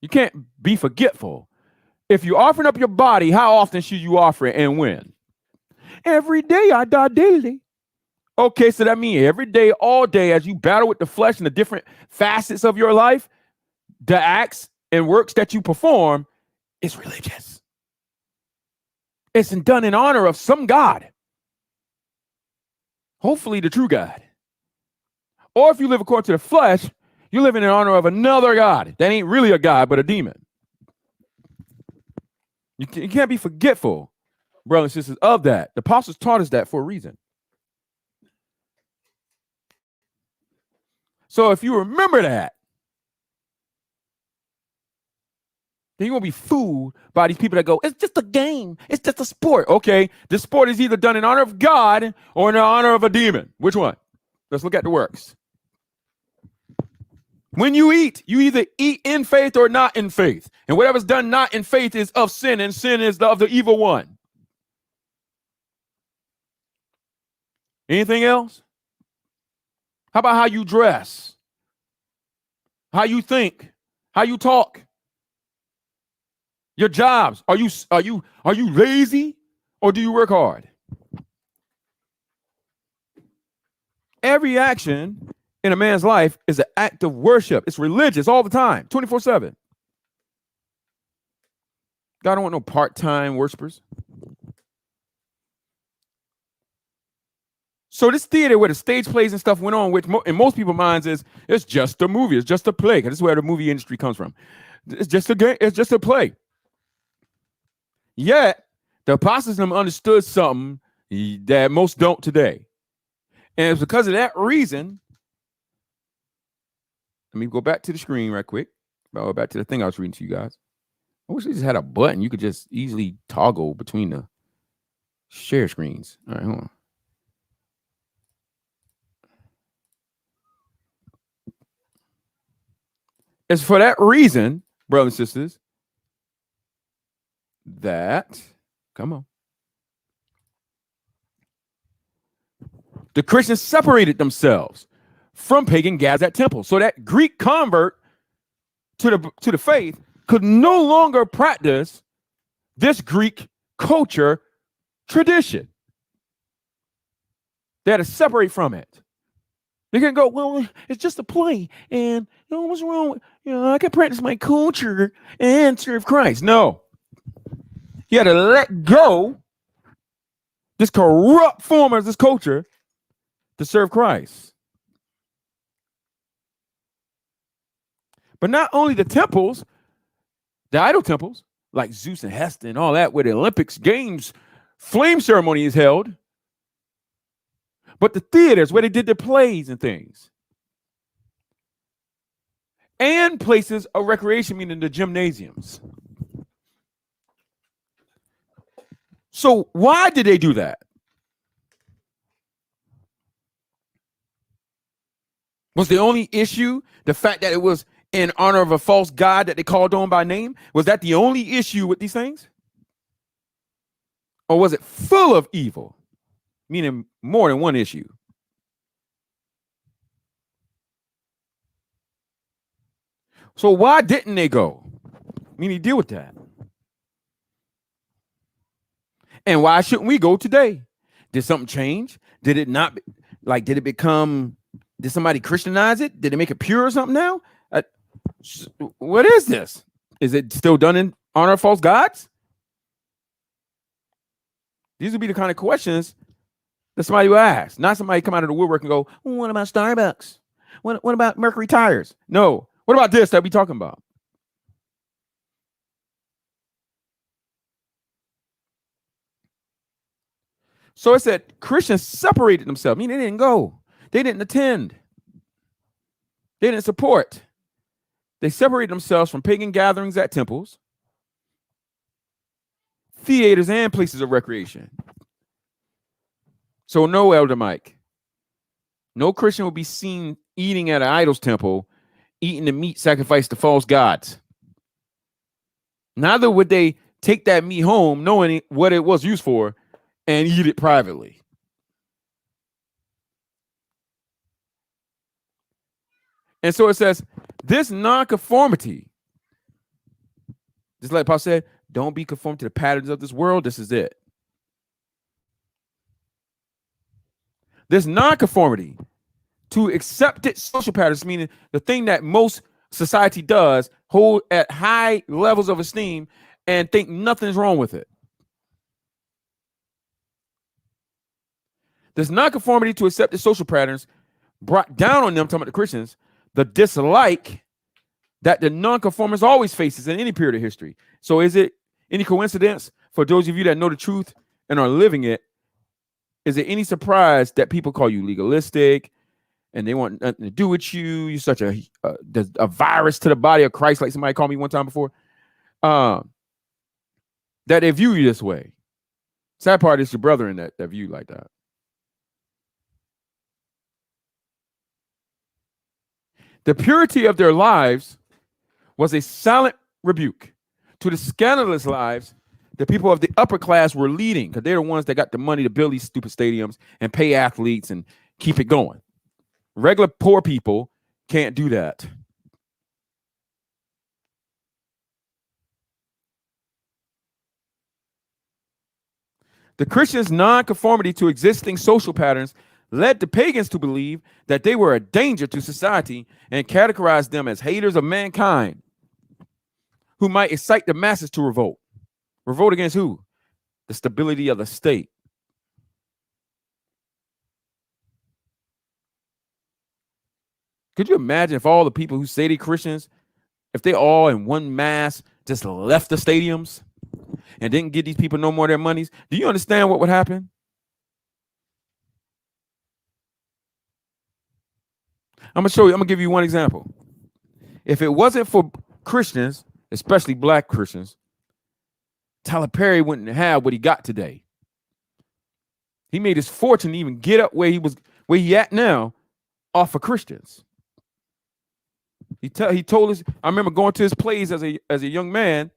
You can't be forgetful. If you're offering up your body, how often should you offer it and when? Every day I die daily. Okay, so that means every day, all day, as you battle with the flesh and the different facets of your life, the acts and works that you perform is religious. It's done in honor of some God. Hopefully the true God. Or if you live according to the flesh, you're living in honor of another God. That ain't really a God, but a demon. You can't be forgetful, brothers and sisters, of that. The apostles taught us that for a reason. So if you remember that, then you won't be fooled by these people that go, it's just a game. It's just a sport. Okay, this sport is either done in honor of God or in honor of a demon. Which one? Let's look at the works. When you eat, you either eat in faith or not in faith. And whatever's done not in faith is of sin, and sin is of the evil one. Anything else? How about how you dress? How you think? How you talk? Your jobs. Are you lazy or do you work hard? Every action in a man's life is an act of worship. It's religious all the time, 24/7. God don't want no part-time worshipers. So this theater where the stage plays and stuff went on, which in most people's minds is, it's just a movie, it's just a play. This is where the movie industry comes from. It's just a game, it's just a play. Yet, the apostles understood something that most don't today. And it's because of that reason. Let me go back to the screen right quick. Go back to the thing I was reading to you guys. I wish they just had a button you could just easily toggle between the share screens. All right, hold on. It's for that reason, brothers and sisters, that, come on, the Christians separated themselves from pagan gods at temples. So that Greek convert to the faith could no longer practice this Greek culture tradition. They had to separate from it. They can go, well, it's just a play, and what's wrong with, I can practice my culture and serve Christ. No. You had to let go this corrupt form of this culture to serve Christ. But not only the temples, the idol temples, like Zeus and Heston and all that, where the Olympics Games flame ceremony is held, but the theaters where they did their plays and things. And places of recreation, meaning the gymnasiums. So why did they do that? Was the only issue the fact that it was in honor of a false god that they called on by name? Was that the only issue with these things? Or was it full of evil? Meaning more than one issue. So why didn't they go? Meaning deal with that. And why shouldn't we go today? Did something change? Did it not, did it become, did somebody Christianize it? Did it make it pure or something now? What is this? Is it still done in honor of false gods? These would be the kind of questions that somebody will ask. Not somebody come out of the woodwork and go, well, what about Starbucks? What about Mercury tires? No. What about this that we talking about? So it said Christians separated themselves. I mean, they didn't go. They didn't attend. They didn't support. They separated themselves from pagan gatherings at temples, theaters, and places of recreation. So no, Elder Mike. No Christian will be seen eating at an idol's temple, eating the meat sacrificed to false gods. Neither would they take that meat home, knowing what it was used for, and eat it privately. And so it says, this nonconformity, just like Paul said, don't be conformed to the patterns of this world. This is it. This nonconformity to accepted social patterns, meaning the thing that most society does, hold at high levels of esteem and think nothing's wrong with it. This nonconformity to accepted social patterns brought down on them, talking about the Christians, the dislike that the nonconformist always faces in any period of history. So is it any coincidence for those of you that know the truth and are living it? Is it any surprise that people call you legalistic and they want nothing to do with you? You're such a virus to the body of Christ, like somebody called me one time before. That they view you this way. Sad part is your brethren that view you like that. The purity of their lives was a silent rebuke to the scandalous lives the people of the upper class were leading, because they're the ones that got the money to build these stupid stadiums and pay athletes and keep it going. Regular poor people can't do that. The Christians' nonconformity to existing social patterns led the pagans to believe that they were a danger to society and categorized them as haters of mankind who might excite the masses to revolt. Revolt against who? The stability of the state. Could you imagine if all the people who say they're Christians, if they all in one mass just left the stadiums and didn't give these people no more of their monies? Do you understand what would happen? I'm going to give you one example. If it wasn't for Christians, especially black Christians, Tyler Perry wouldn't have what he got today. He made his fortune to even get up where he at now off of Christians. He told us, I remember going to his plays as a young man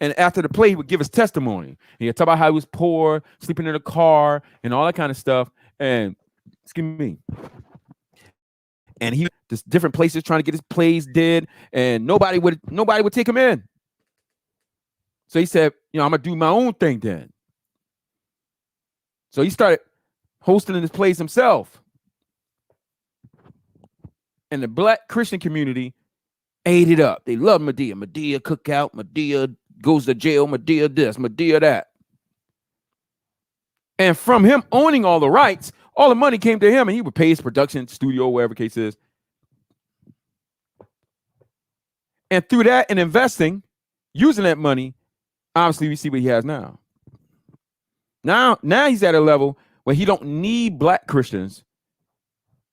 And after the play, he would give his testimony. He'd talk about how he was poor, sleeping in a car, and all that kind of stuff. And excuse me. And he just different places trying to get his plays did, and nobody would take him in. So he said, I'm gonna do my own thing then. So he started hosting in his plays himself. And the Black Christian community ate it up. They loved Madea. Madea cookout, Madea goes to jail, Madea this, Madea that. And from him owning all the rights, all the money came to him, and he would pay his production studio, wherever the case is. And through that and investing, using that money, obviously we see what he has now. Now he's at a level where he don't need Black Christians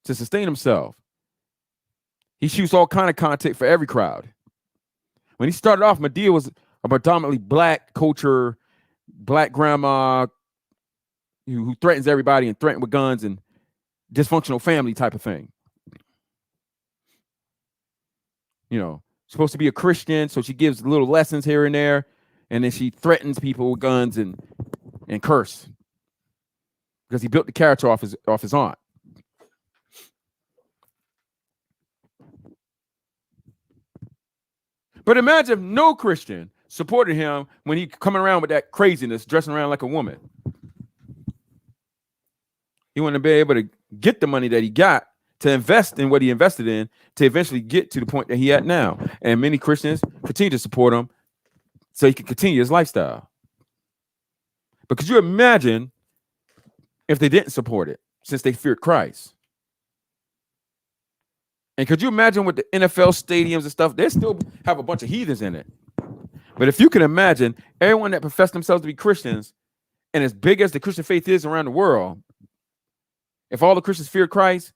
to sustain himself. He shoots all kind of content for every crowd. When he started off, Madea was a predominantly Black culture, Black grandma who threatens everybody and threatened with guns and dysfunctional family type of thing. Supposed to be a Christian, so she gives little lessons here and there, and then she threatens people with guns and curse because he built the character off his aunt. But imagine if no Christian supported him when he coming around with that craziness, dressing around like a woman. He wouldn't be able to get the money that he got to invest in what he invested in to eventually get to the point that he at now. And many Christians continue to support him so he can continue his lifestyle. But could you imagine if they didn't support it since they feared Christ? And could you imagine with the NFL stadiums and stuff, they still have a bunch of heathens in it. But if you can imagine everyone that profess themselves to be Christians, and as big as the Christian faith is around the world, if all the Christians feared Christ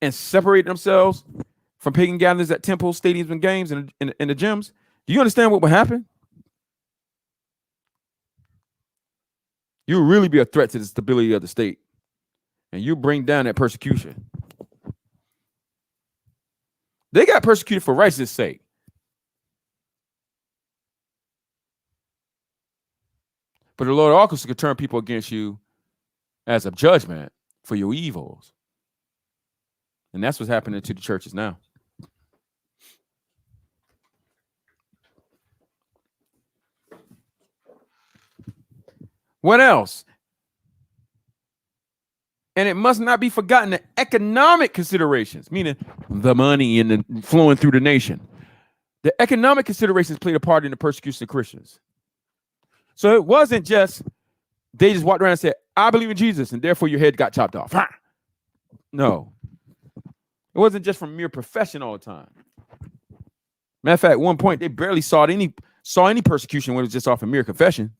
and separated themselves from pagan gatherings at temples, stadiums, and games and in the gyms, do you understand what would happen? You would really be a threat to the stability of the state, and you bring down that persecution. They got persecuted for righteousness' sake. But the Lord also could turn people against you as a judgment for your evils. And that's what's happening to the churches now. What else? And it must not be forgotten that economic considerations, meaning the money and the flowing through the nation, the economic considerations played a part in the persecution of Christians. So it wasn't just they just walked around and said, I believe in Jesus, and therefore your head got chopped off. No. It wasn't just from mere profession all the time. Matter of fact, at one point, they barely saw any persecution when it was just off a mere confession.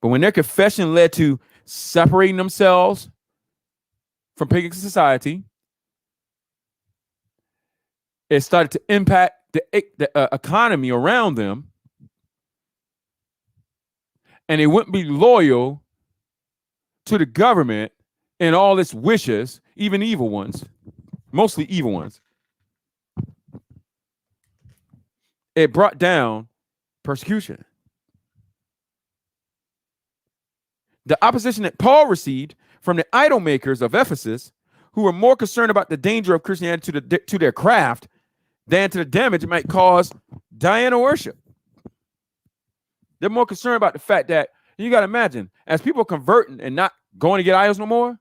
But when their confession led to separating themselves from pagan society, it started to impact the economy around them, and they wouldn't be loyal to the government and all its wishes, even evil ones, mostly evil ones. It brought down persecution. The opposition that Paul received from the idol makers of Ephesus, who were more concerned about the danger of Christianity to their craft than to the damage it might cause Diana worship. They're more concerned about the fact that, you got to imagine, as people converting and not going to get idols no more,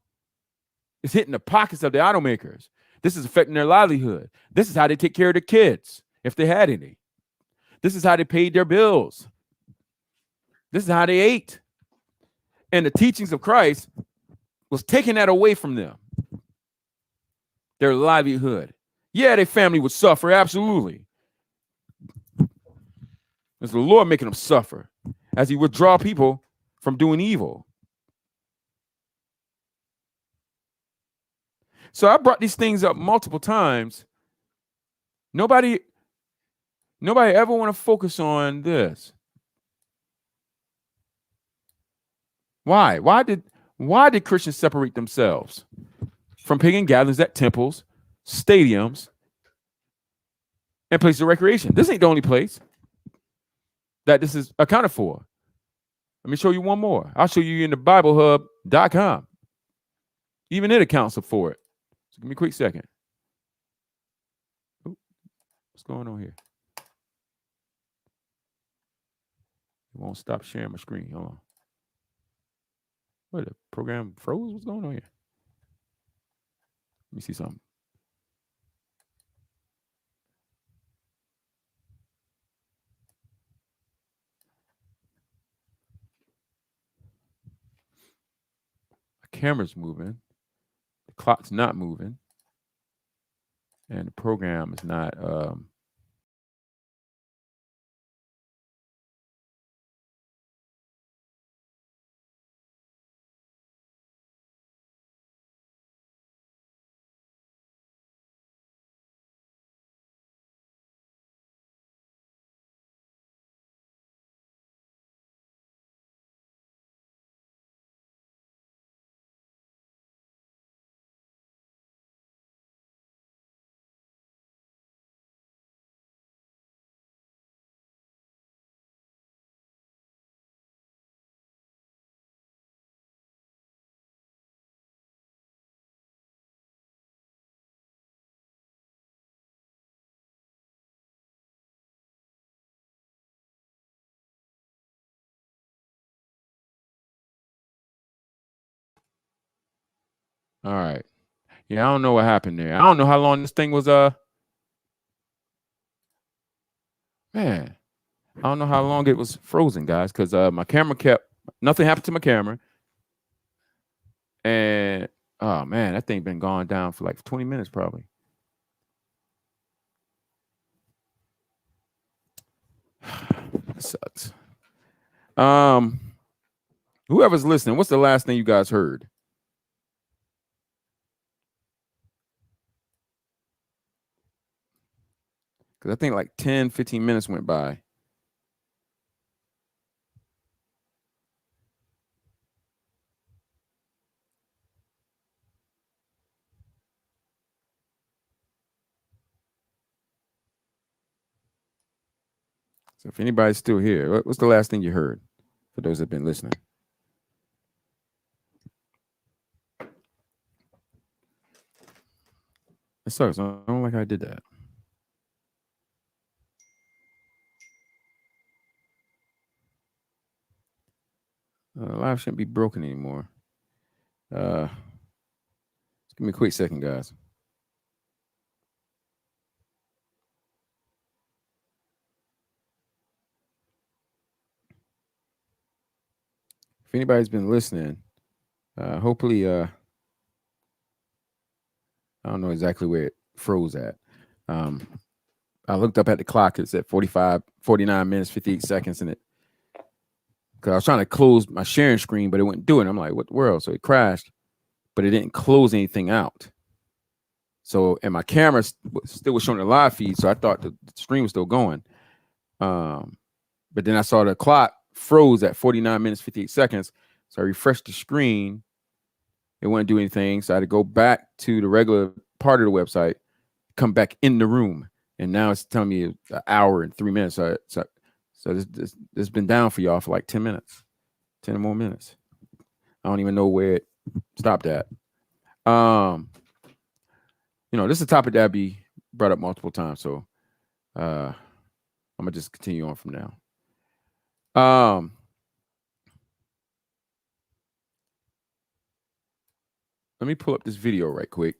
it's hitting the pockets of the idol makers. This is affecting their livelihood. This is how they take care of their kids, if they had any. This is how they paid their bills. This is how they ate. And the teachings of Christ was taking that away from them. Their livelihood. Yeah, their family would suffer, absolutely. It's the Lord making them suffer as he withdraw people from doing evil. So I brought these things up multiple times. Nobody ever want to focus on this. Why? Why did Christians separate themselves from pagan gatherings at temples, stadiums, and places of recreation? This ain't the only place. that this is accounted for. Let me show you one more. I'll show you in the BibleHub.com. Even it accounts for it. So give me a quick second. Ooh, what's going on here? It won't stop sharing my screen. Hold on. What, the program froze? What's going on here? Let me see something. The camera's moving. The clock's not moving. And the program is not all right. Yeah, I don't know what happened there. I don't know how long this thing was man. I don't know how long it was frozen, guys, because my camera nothing happened to my camera. And oh man, that thing been gone down for like 20 minutes probably. That sucks. Whoever's listening, what's the last thing you guys heard? Because I think like 10, 15 minutes went by. So if anybody's still here, what's the last thing you heard for those that have been listening? It sucks. I don't like how I did that. Live shouldn't be broken anymore. Give me a quick second, guys. If anybody's been listening, hopefully, I don't know exactly where it froze at. I looked up at the clock. It's at 49 minutes, 58 seconds, and because I was trying to close my sharing screen, but it wouldn't do it. I'm like, what the world? So it crashed, but it didn't close anything out. So, and my camera still was showing the live feed, so I thought the stream was still going. But then I saw the clock froze at 49 minutes, 58 seconds. So I refreshed the screen. It wouldn't do anything. So I had to go back to the regular part of the website, come back in the room. And now it's telling me an hour and 3 minutes. So this has been down for y'all for like 10 minutes, 10 or more minutes. I don't even know where it stopped at. This is a topic that be brought up multiple times. So I'm gonna just continue on from now. Let me pull up this video right quick.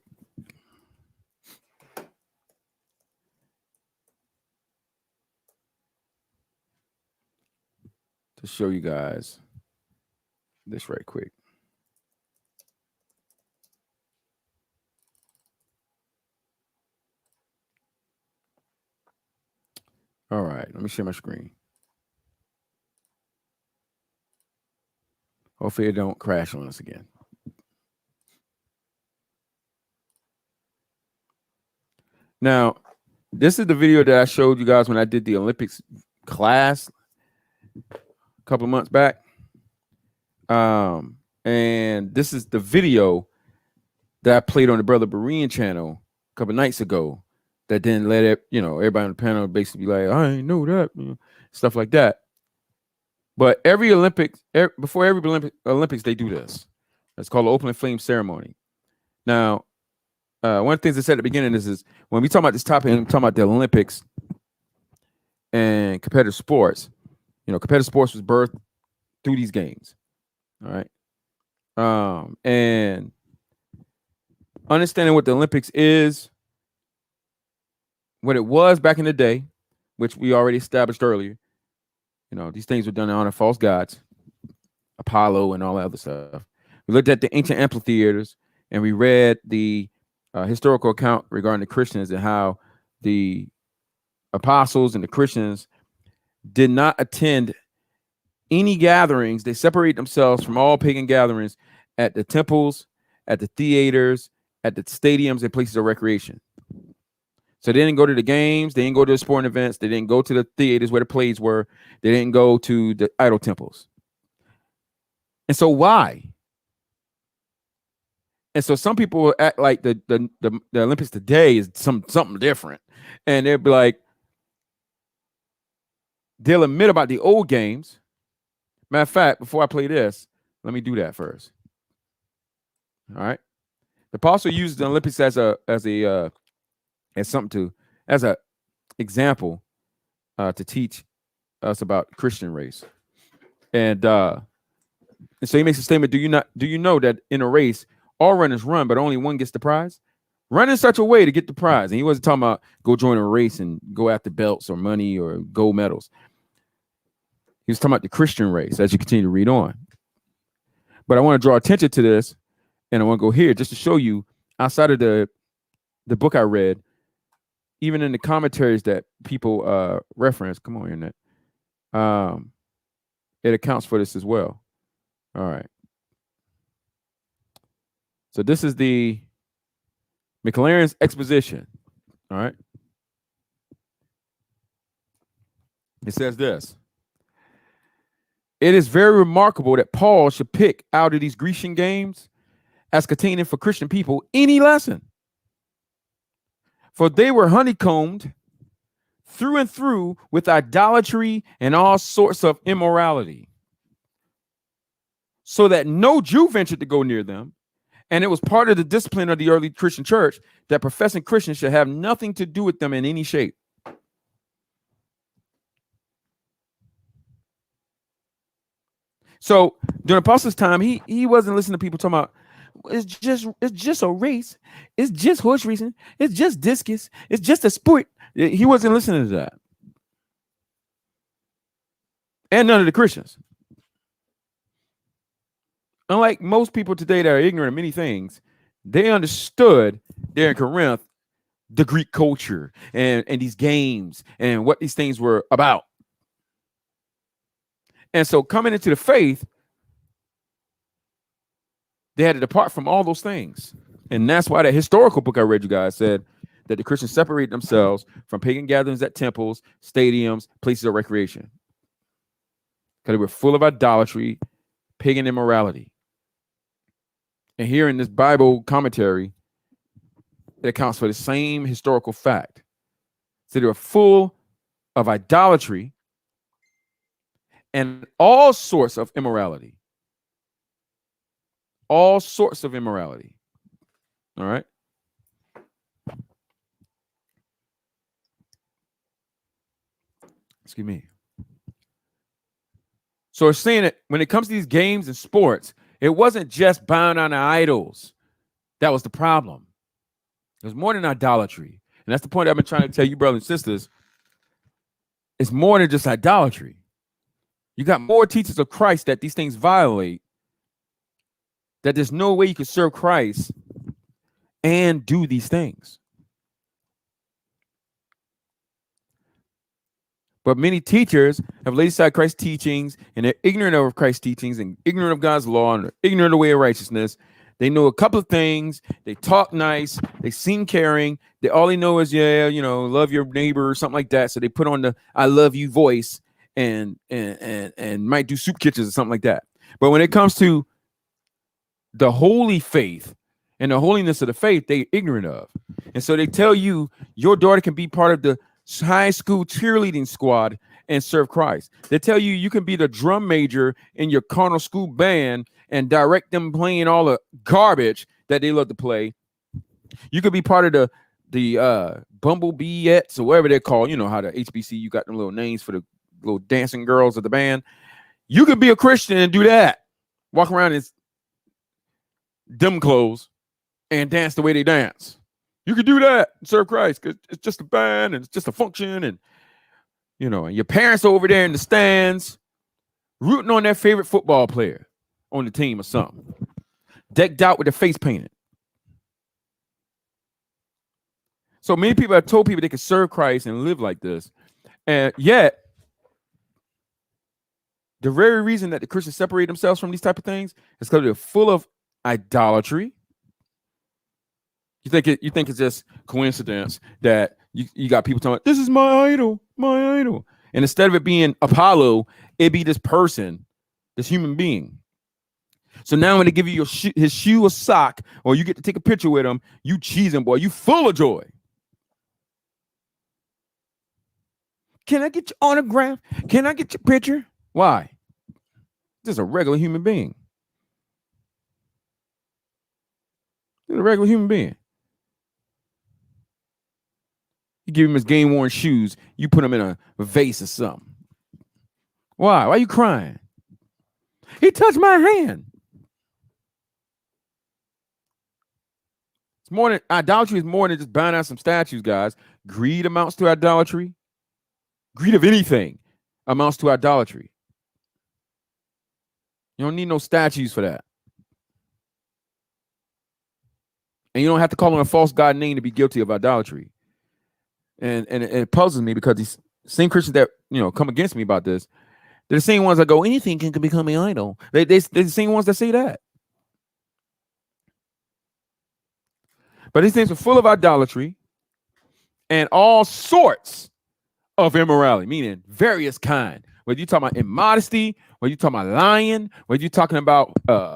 To show you guys this right quick. All right, let me share my screen. Hopefully it don't crash on us again. Now, this is the video that I showed you guys when I did the Olympics class a couple of months back. And this is the video that I played on the Brother Berean channel a couple of nights ago that then let everybody on the panel basically be like, I ain't know that, stuff like that. But every Olympics, before every Olympics, they do this. It's called the opening flame ceremony. Now, one of the things I said at the beginning is when we talk about this topic, and we talk about the Olympics and competitive sports. Competitive sports was birthed through these games. All right. And understanding what the Olympics is, what it was back in the day, which we already established earlier. These things were done to honor false gods, Apollo and all that other stuff. We looked at the ancient amphitheaters, and we read the historical account regarding the Christians and how the apostles and the Christians did not attend any gatherings. They separate themselves from all pagan gatherings at the temples, at the theaters, at the stadiums, and places of recreation. So they didn't go to the games. They didn't go to the sporting events. They didn't go to the theaters where the plays were. They didn't go to the idol temples. And so why? And so some people act like the Olympics today is something different. And they'll be like, they'll admit about the old games. Matter of fact, before I play this, let me do that first. All right. The apostle used the Olympics as an example to teach us about Christian race. And so he makes a statement. Do you know that in a race, all runners run, but only one gets the prize? Run in such a way to get the prize. And he wasn't talking about go join a race and go after belts or money or gold medals. He was talking about the Christian race as you continue to read on. But I want to draw attention to this, and I want to go here just to show you outside of the book I read, even in the commentaries that people reference. Come on, Internet. It accounts for this as well. All right. So this is the McLaren's exposition. All right. It says this. It is very remarkable that Paul should pick out of these Grecian games as containing for Christian people any lesson. For they were honeycombed through and through with idolatry and all sorts of immorality, so that no Jew ventured to go near them. And it was part of the discipline of the early Christian church that professing Christians should have nothing to do with them in any shape. So during Apostles' time, he wasn't listening to people talking about it's just a race, it's just horse racing, it's just discus, it's just a sport. He wasn't listening to that. And none of the Christians. Unlike most people today that are ignorant of many things, they understood there in Corinth the Greek culture and these games and what these things were about. And so coming into the faith, they had to depart from all those things. And that's why that historical book I read you guys said that the Christians separated themselves from pagan gatherings at temples, stadiums, places of recreation. Because they were full of idolatry, pagan immorality. And here in this Bible commentary, it accounts for the same historical fact. So they were full of idolatry and all sorts of immorality. All sorts of immorality. All right. Excuse me. So it's saying that when it comes to these games and sports, it wasn't just bowing down to idols. That was the problem. It was more than idolatry. And that's the point I've been trying to tell you, brothers and sisters. It's more than just idolatry. You got more teachers of Christ that these things violate, that there's no way you can serve Christ and do these things. But many teachers have laid aside Christ's teachings, and they're ignorant of Christ's teachings and ignorant of God's law and ignorant of the way of righteousness. They know a couple of things. They talk nice. They seem caring. All they know is, love your neighbor or something like that. So they put on the "I love you" voice and might do soup kitchens or something like that. But when it comes to the holy faith and the holiness of the faith, they're ignorant of. And so they tell you your daughter can be part of the high school cheerleading squad and serve Christ. They tell you you can be the drum major in your carnal school band and direct them playing all the garbage that they love to play. You could be part of the Bumblebeeettes or whatever they're called. You know how the HBCU got them little names for the little dancing girls of the band. You could be a Christian and do that. Walk around in dumb clothes and dance the way they dance. You could do that and serve Christ because it's just a band and it's just a function. And, you know, and your parents are over there in the stands rooting on their favorite football player on the team or something, decked out with their face painted. So many people have told people they could serve Christ and live like this. And yet, the very reason that the Christians separate themselves from these type of things is because they're full of idolatry. You think it's just coincidence that you got people talking, this is my idol. And instead of it being Apollo, it be this person, this human being. So now when they give you his shoe or sock, or you get to take a picture with him, you cheesing, boy, you full of joy. Can I get your autograph? Can I get your picture? Why? Just a regular human being. Just a regular human being. You give him his game-worn shoes. You put him in a vase or something. Why? Why are you crying? He touched my hand. It's more than idolatry is more than just buying out some statues, guys. Greed amounts to idolatry. Greed of anything amounts to idolatry. You don't need no statues for that. And you don't have to call on a false god name to be guilty of idolatry. And it puzzles me because these same Christians that, you know, come against me about this, they're the same ones that go, anything can become an idol. They're the same ones that say that. But these things are full of idolatry and all sorts of immorality, meaning various kind. Whether you're talking about immodesty, whether you're talking about lying, whether you're talking about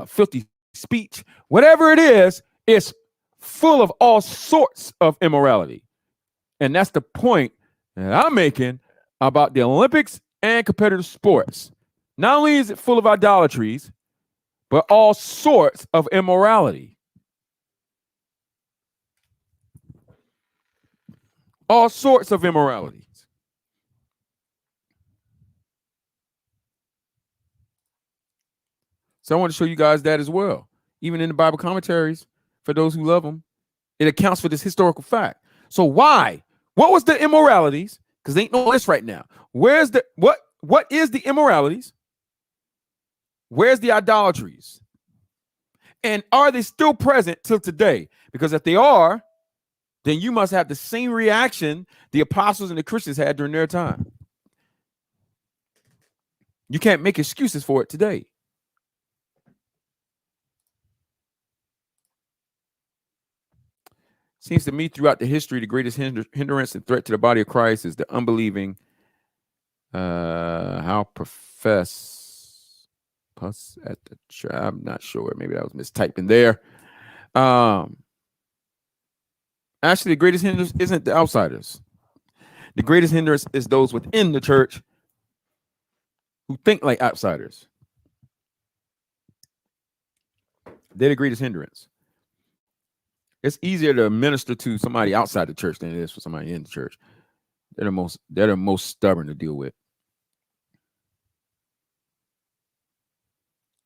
filthy speech, whatever it is, it's full of all sorts of immorality. And that's the point that I'm making about the Olympics and competitive sports. Not only is it full of idolatries, but all sorts of immorality. All sorts of immoralities. So I want to show you guys that as well. Even in the Bible commentaries, for those who love them, it accounts for this historical fact. So why? What was the immoralities? Because they ain't no list right now. Where's the what is the immoralities? Where's the idolatries? And are they still present till today? Because if they are, then you must have the same reaction the apostles and the Christians had during their time. You can't make excuses for it today. Seems to me throughout the history, the greatest hindrance and threat to the body of Christ is the unbelieving, how profess at the church. I'm not sure. Maybe that was mistyping there. Actually, the greatest hindrance isn't the outsiders. The greatest hindrance is those within the church who think like outsiders. They're the greatest hindrance. It's easier to minister to somebody outside the church than it is for somebody in the church. They're the most stubborn to deal with.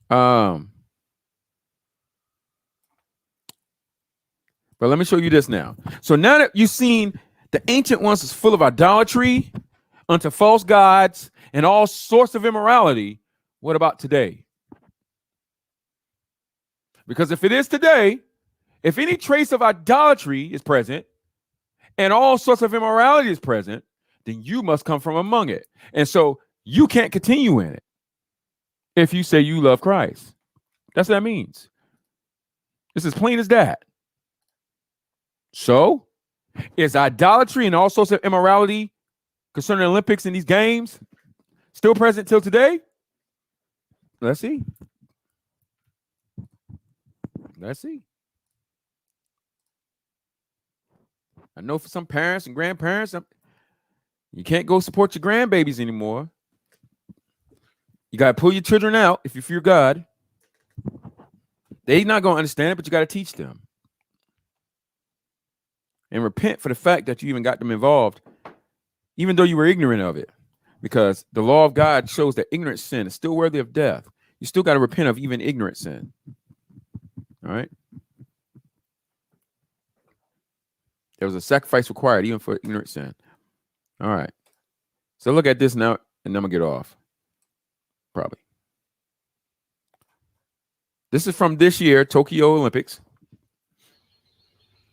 But let me show you this now. So now that you've seen the ancient ones is full of idolatry unto false gods and all sorts of immorality, what about today? Because if it is today, if any trace of idolatry is present and all sorts of immorality is present, then you must come from among it. And so you can't continue in it if you say you love Christ. That's what that means. It's as plain as that. So is idolatry and all sorts of immorality concerning the Olympics and these games still present till today? Let's see. Let's see. I know for some parents and grandparents, You can't go support your grandbabies anymore. You got to pull your children out if you fear God. They're not going to understand it, but you got to teach them. And repent for the fact that you even got them involved, even though you were ignorant of it. Because the law of God shows that ignorant sin is still worthy of death. You still got to repent of even ignorant sin. All right? There was a sacrifice required even for ignorant sin. All right. So look at this now, and I'm going to get off. Probably. This is from this year, Tokyo Olympics.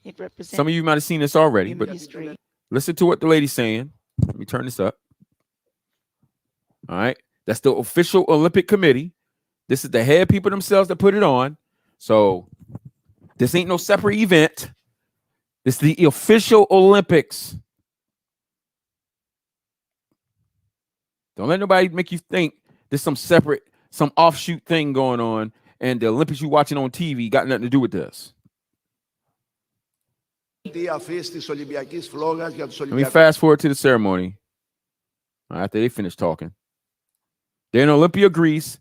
It represents Some of you might have seen this already, human but history. listen to what the lady's saying. Let me turn this up. All right. That's the official Olympic committee. This is the head people themselves that put it on. So this ain't no separate event. This is the official Olympics. Don't let nobody make you think there's some separate, some offshoot thing going on, and the Olympics you watching on TV got nothing to do with this. Let me fast forward to the ceremony. After they finish talking. They're in Olympia, Greece.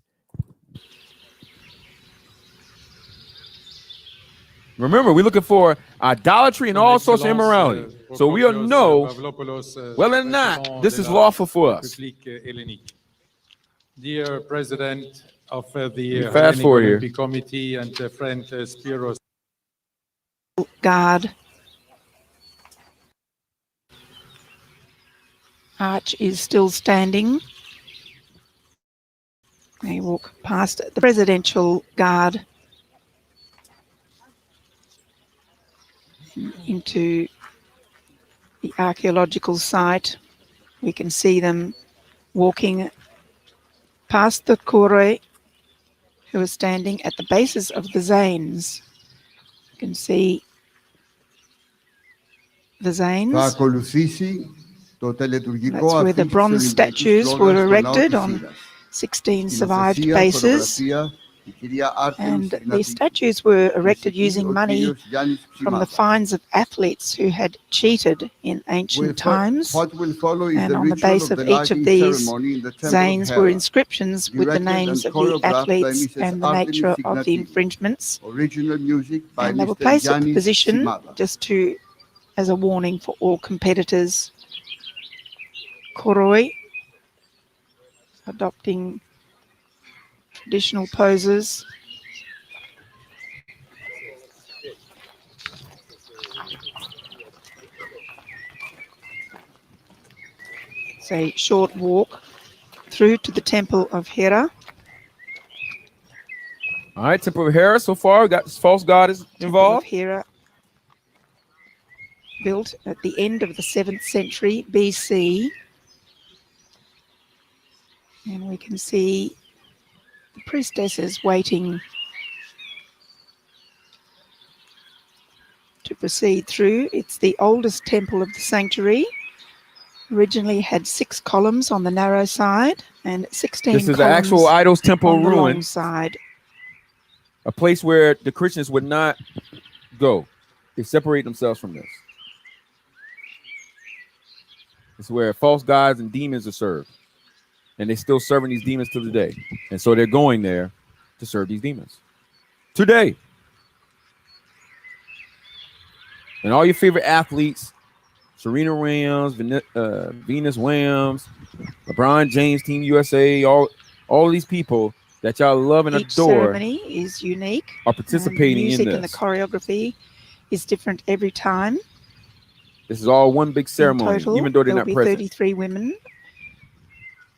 Remember, we're looking for idolatry and all sorts of immorality. So we know, whether or not, this is lawful for us. Dear President of the Hellenic Olympic Committee and friend Spiros. Guard arch is still standing. They walk past the presidential guard into the archaeological site. We can see them walking past the kore, who are standing at the bases of the zanes. You can see the zanes. That's where the bronze statues were erected on 16 survived bases. And these statues were erected using money from the fines of athletes who had cheated in ancient times. And on the base of each of these zanes were inscriptions with the names of the athletes and the nature of the infringements. And they were placed at the position just as a warning for all competitors. Koroi, adopting traditional poses. It's a short walk through to the Temple of Hera. All right, Temple of Hera so far, we got this false god is involved. Temple of Hera, built at the end of the 7th century BC. And we can see the priestesses waiting to proceed through. It's the oldest temple of the sanctuary. Originally had 6 columns on the narrow side and 16 columns. This is the actual Idol's Temple ruin side. A place where the Christians would not go. They separate themselves from this. It's where false gods and demons are served. And they're still serving these demons to the day. And so they're going there to serve these demons. Today. And all your favorite athletes, Serena Williams, Venus Williams, LeBron James, Team USA, all of these people that y'all love and adore. Each ceremony is unique. Are participating in this. The music and the choreography is different every time. This is all one big ceremony, total, even though they're not present. There will be 33 women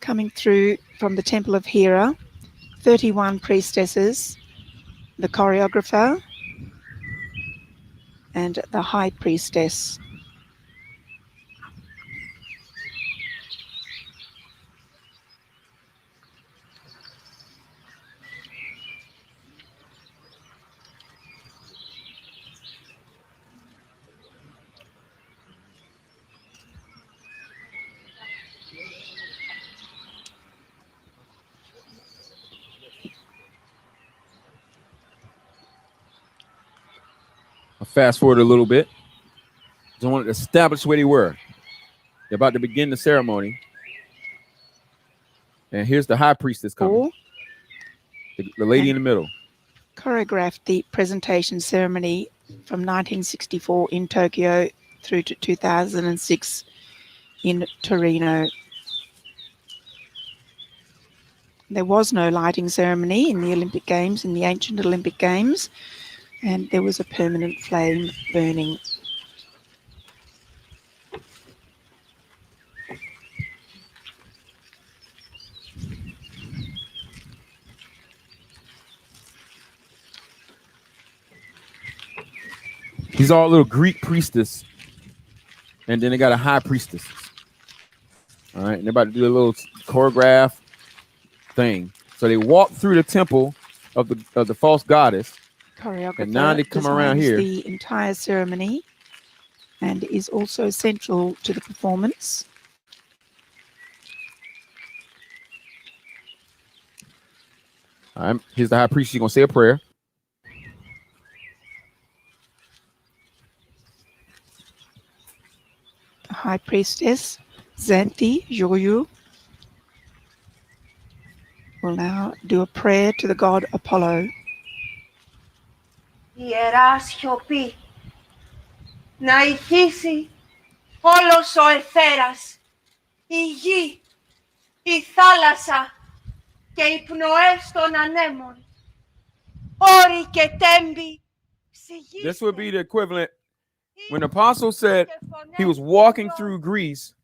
coming through from the Temple of Hera, 31 priestesses, the choreographer, and the high priestess. I'll fast forward a little bit. I want to establish where they were. They're about to begin the ceremony. And here's the high priestess coming. The lady in the middle. Choreographed the presentation ceremony from 1964 in Tokyo through to 2006 in Torino. There was no lighting ceremony in the Olympic Games, in the ancient Olympic Games, and there was a permanent flame burning. These are all little Greek priestess. And then they got a high priestess. All right. And they're about to do a little choreograph thing. So they walk through the temple of the false goddess. Choreographer and now they come around here. The entire ceremony and is also central to the performance. All right. Here's the high priest. She's going to say a prayer. High priestess Zanti Joyu will now do a prayer to the god Apollo. Ιερά σιωπή, να ηχήσει όλος ο αιθέρας, η γη, η θάλασσα και οι πνοές των ανέμων, όροι και τέμποι, ψυχή. This would be the equivalent when the apostle said he was walking through Greece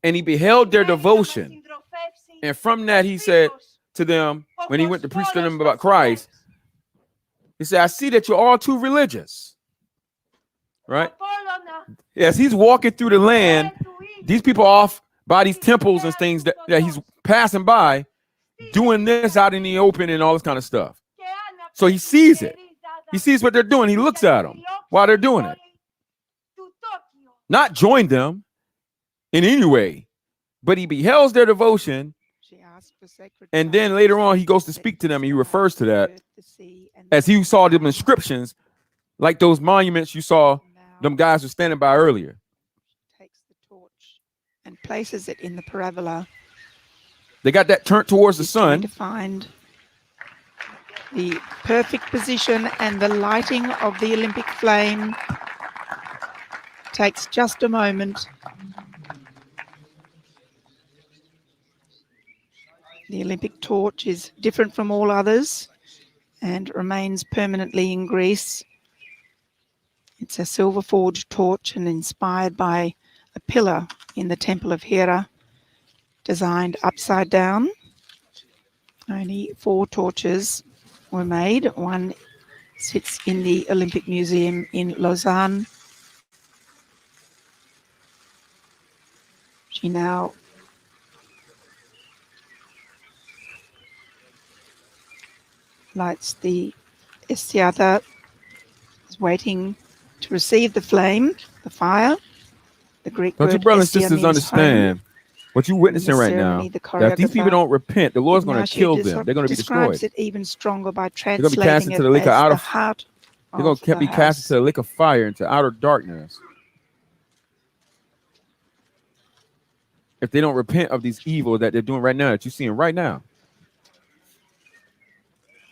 and he beheld their devotion. And from that, he said to them, when he went to preach to them about Christ, he said, I see that you're all too religious. Right? Yes, he's walking through the land. These people off by these temples and things that he's passing by, doing this out in the open and all this kind of stuff. So he sees it. He sees what they're doing. He looks at them while they're doing it. Not join them in any way, but he beholds their devotion. And then later on, he goes to speak to them. And he refers to that as he saw them inscriptions, like those monuments you saw them guys were standing by earlier. Takes the torch and places it in the parabola. They got that turned towards the sun. To find the perfect position and the lighting of the Olympic flame takes just a moment. The Olympic torch is different from all others and remains permanently in Greece. It's a silver forged torch and inspired by a pillar in the temple of Hera, designed upside down. Only 4 torches were made. One sits in the Olympic Museum in Lausanne. She now lights the Estiata, is waiting to receive the flame, the fire. The Greek Don't word you brothers and Estia sisters means understand home. what you're witnessing right now? Ceremony, That if these people don't repent, the Lord's going to Ignacio kill them. They're going to be describes destroyed. it even stronger by They're going to be cast translating into it the lake of as outer. the heart They're going of to the be cast house. into the lake of fire, into outer darkness. If they don't repent of these evil that they're doing right now, that you're seeing right now.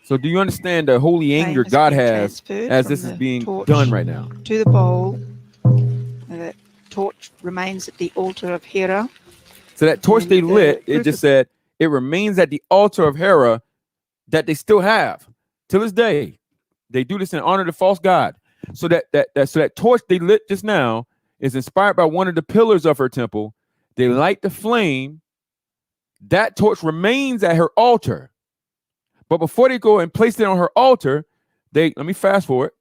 So do you understand the holy anger Flame God been has transferred as from this is the being torch done right now? to the bowl. The torch remains at the altar of Hera. So that torch And they the lit, it group just of- said it remains at the altar of Hera that they still have till this day. They do this in honor of the false god. So that torch they lit just now is inspired by one of the pillars of her temple. They light the flame. That torch remains at her altar. But before they go and place it on her altar, let me fast forward.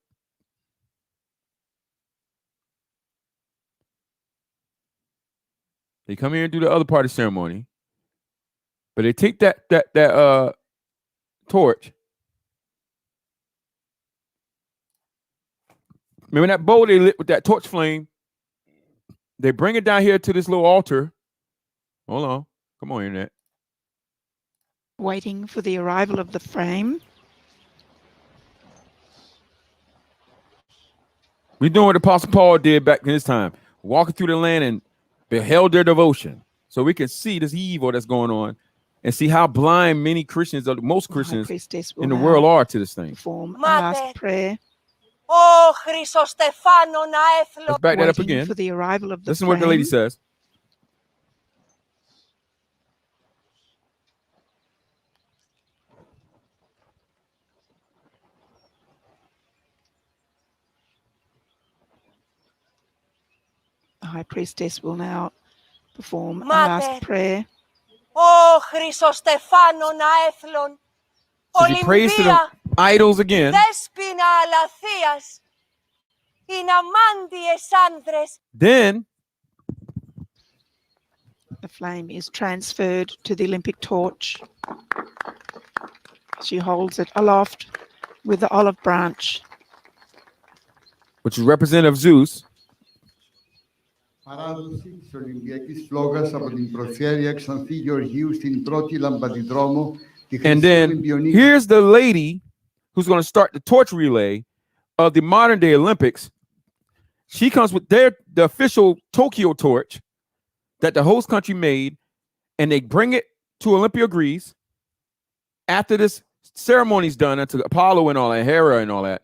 They come here and do the other part of the ceremony. But they take that torch. Remember that bowl they lit with that torch flame? They bring it down here to this little altar. Hold on. Come on, Internet. Waiting for the arrival of the flame. We're doing what Apostle Paul did back in his time. Walking through the land and beheld their devotion. So we can see this evil that's going on and see how blind many Christians, or most Christians in the world are to this thing. Perform a last prayer. Let's back that up again. For the arrival of the Listen to what the lady says. The high priestess will now perform a last prayer. Oh, Χρυσοστεφάνων αέθλων, Olympia, idols again. Δέσποινα αλαθείας, ηναμάντιες άνδρες. Then the flame is transferred to the Olympic torch. She holds it aloft with the olive branch, which is representative of Zeus. Παράδοση της Ολυμπιακής φλόγας από την προφέρεια Ξανθή Γεωργίου στην πρώτη λαμπαδιδρόμο. And then here's the lady who's going to start the torch relay of the modern day Olympics. She comes with the official Tokyo torch that the host country made, and they bring it to Olympia, Greece. After this ceremony's done, to Apollo and all that, Hera and all that,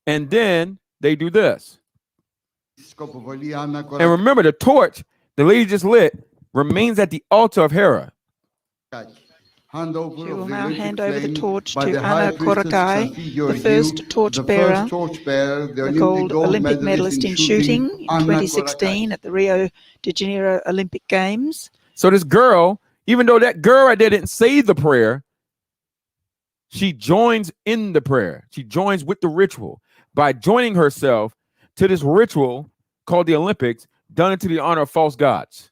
and then they do this. And remember, the torch the lady just lit remains at the altar of Hera. She will now hand over the torch to Anna Korakai, the first torchbearer, the gold Olympic medalist in shooting in 2016 at the Rio de Janeiro Olympic Games. So this girl, even though that girl right there didn't say the prayer, she joins in the prayer. She joins with the ritual by joining herself to this ritual called the Olympics, done into the honor of false gods.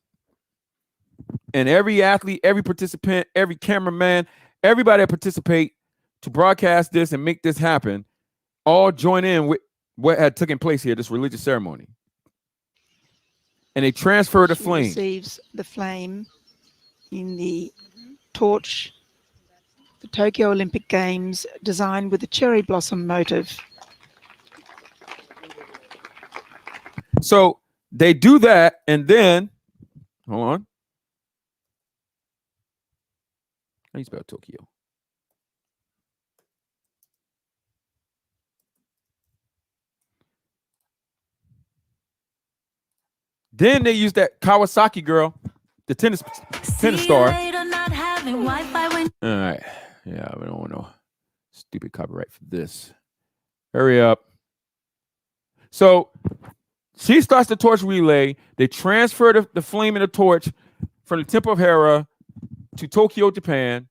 And every athlete, every participant, every cameraman, everybody that participate to broadcast this and make this happen, all join in with what had taken place here, this religious ceremony. And they transfer the flame. Receives the flame in the torch, the Tokyo Olympic Games, designed with the cherry blossom motive. So they do that, and then, hold on. How do you spell Tokyo? Then they use that Kawasaki girl, the tennis star. All right. Yeah, we don't want no stupid copyright for this. Hurry up. So she starts the torch relay. They transfer the flame in the torch from the Temple of Hera to Tokyo, Japan.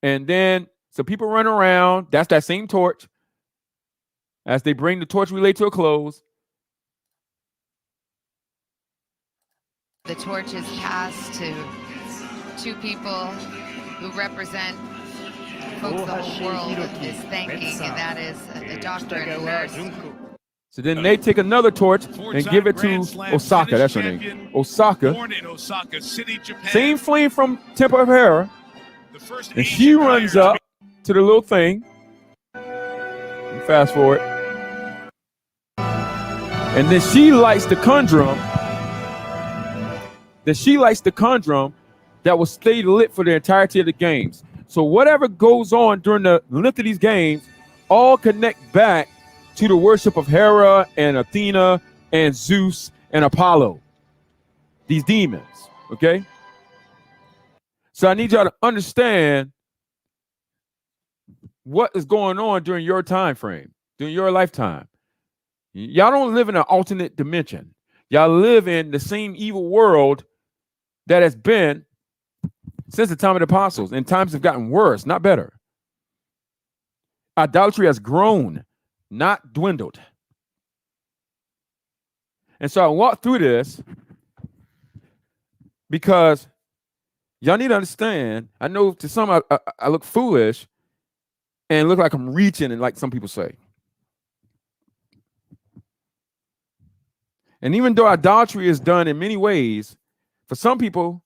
And then some people run around. That's that same torch. As they bring the torch relay to a close. The torch is passed to two people who represent folks the whole world is thanking, and that is a doctor and a nurse. So then they take another torch and give it to Osaka. That's her name. Osaka. Born in Osaka City, Japan. Same flame from Temple of Hera. And she runs up to the little thing. Fast forward. And then she lights the conundrum. That will stay lit for the entirety of the games. So whatever goes on during the length of these games, all connect back to the worship of Hera and Athena and Zeus and Apollo. These demons, okay? So I need y'all to understand what is going on during your time frame, during your lifetime. Y'all don't live in an alternate dimension. Y'all live in the same evil world that has been since the time of the apostles, and times have gotten worse, not better. Idolatry has grown, not dwindled. And so I walk through this because y'all need to understand, I know to some I look foolish and look like I'm reaching, and like some people say. And even though idolatry is done in many ways, for some people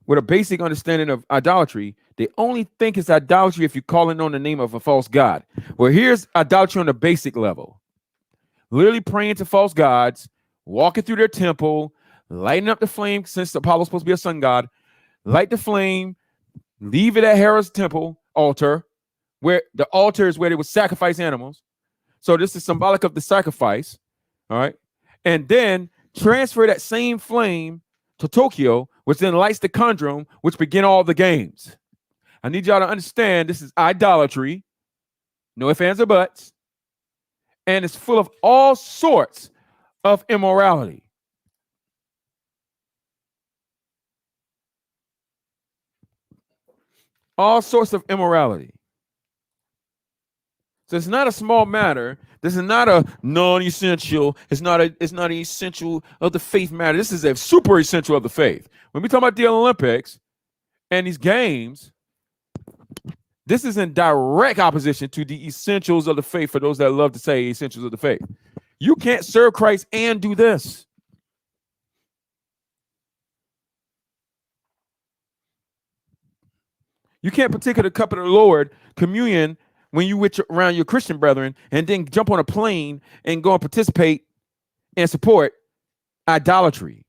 with a basic understanding of idolatry, they only think it's idolatry if you're calling on the name of a false god. Well, here's idolatry on the basic level. Literally praying to false gods, walking through their temple, lighting up the flame, since Apollo's supposed to be a sun god, light the flame, leave it at Hera's temple altar, where the altar is where they would sacrifice animals. So this is symbolic of the sacrifice, all right? And then transfer that same flame to Tokyo, which then lights the conjurum, which begin all the games. I need y'all to understand this is idolatry, no ifs, ands, or buts, and it's full of all sorts of immorality. All sorts of immorality. So it's not a small matter. This is not a non-essential. It's not an essential of the faith matter. This is a super essential of the faith. When we talk about the Olympics and these games, this is in direct opposition to the essentials of the faith, for those that love to say essentials of the faith. You can't serve Christ and do this. You can't partake of the cup of the Lord, communion, when you around your Christian brethren, and then jump on a plane and go and participate and support idolatry.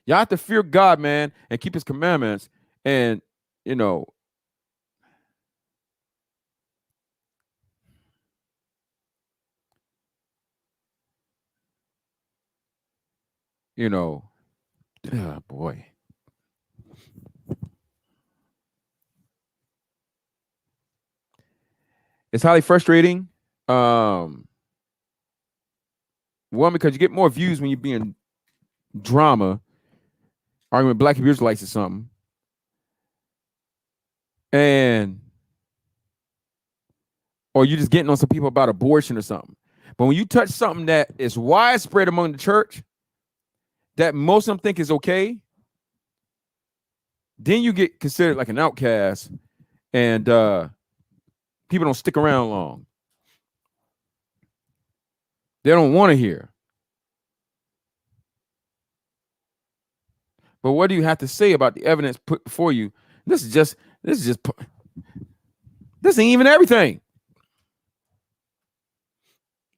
Y'all have to fear God, man, and keep his commandments. And, you know, oh boy. It's highly frustrating. One, because you get more views when you're being drama, arguing with Black Israelites or something. Or you just getting on some people about abortion or something. But when you touch something that is widespread among the church, that most of them think is okay, then you get considered like an outcast, and people don't stick around long. They don't want to hear. But what do you have to say about the evidence put before you? This ain't even everything.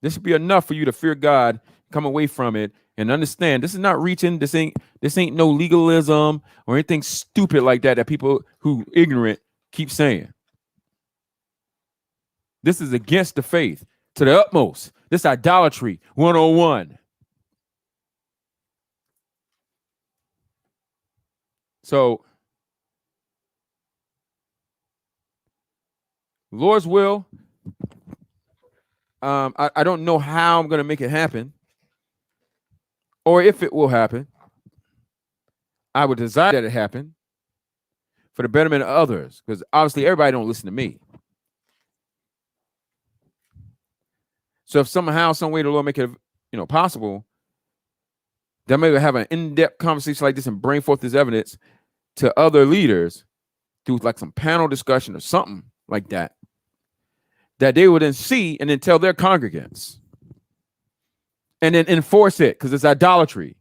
This should be enough for you to fear God, come away from it, and understand this is not reaching. This ain't no legalism or anything stupid like that people who ignorant keep saying. This is against the faith to the utmost. This idolatry 101. So, Lord's will. I don't know how I'm going to make it happen, or if it will happen. I would desire that it happen for the betterment of others, because obviously everybody don't listen to me. So if somehow, some way, the Lord make it, possible, then maybe have an in-depth conversation like this and bring forth this evidence to other leaders through like some panel discussion or something like that, that they would then see and then tell their congregants and then enforce it, because it's idolatry.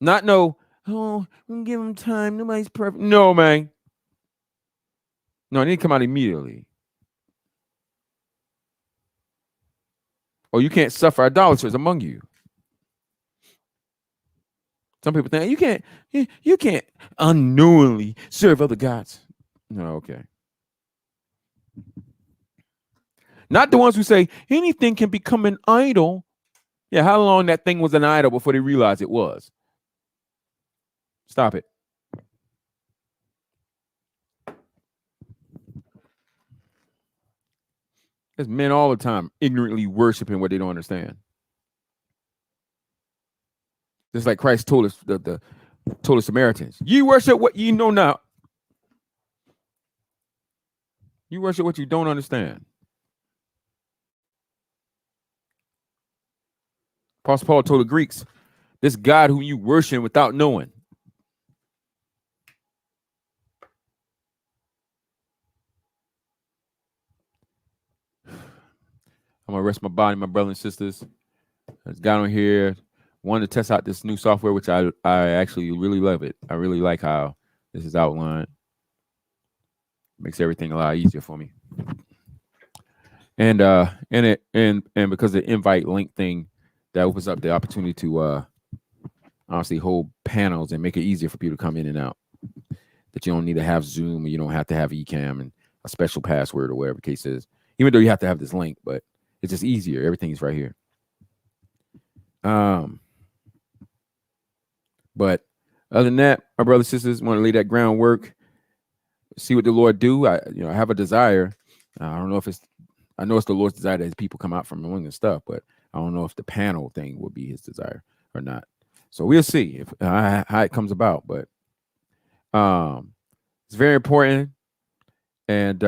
Not we'll give them time. Nobody's perfect. No, man. No, it need to come out immediately. Or you can't suffer idolaters among you. Some people think you can't unknowingly serve other gods. No, okay. Not the ones who say anything can become an idol. Yeah, how long that thing was an idol before they realized it was? Stop it. There's men all the time ignorantly worshiping what they don't understand. Just like Christ told us, told the Samaritans, you worship what you know not. You worship what you don't understand. Apostle Paul told the Greeks, this God whom you worship without knowing. I'm going to rest my body, my brothers and sisters. I just got on here, wanted to test out this new software, which I actually really love it. I really like how this is outlined. Makes everything a lot easier for me. And because the invite link thing, that opens up the opportunity to honestly hold panels and make it easier for people to come in and out. That you don't need to have Zoom, or you don't have to have eCam and a special password or whatever the case is. Even though you have to have this link, but it's just easier. Everything is right here. But other than that, my brothers and sisters, want to lay that groundwork, see what the Lord do. I have a desire. I don't know if I know it's the Lord's desire that his people come out from among and stuff, but I don't know if the panel thing will be his desire or not. So we'll see if how it comes about. But it's very important. And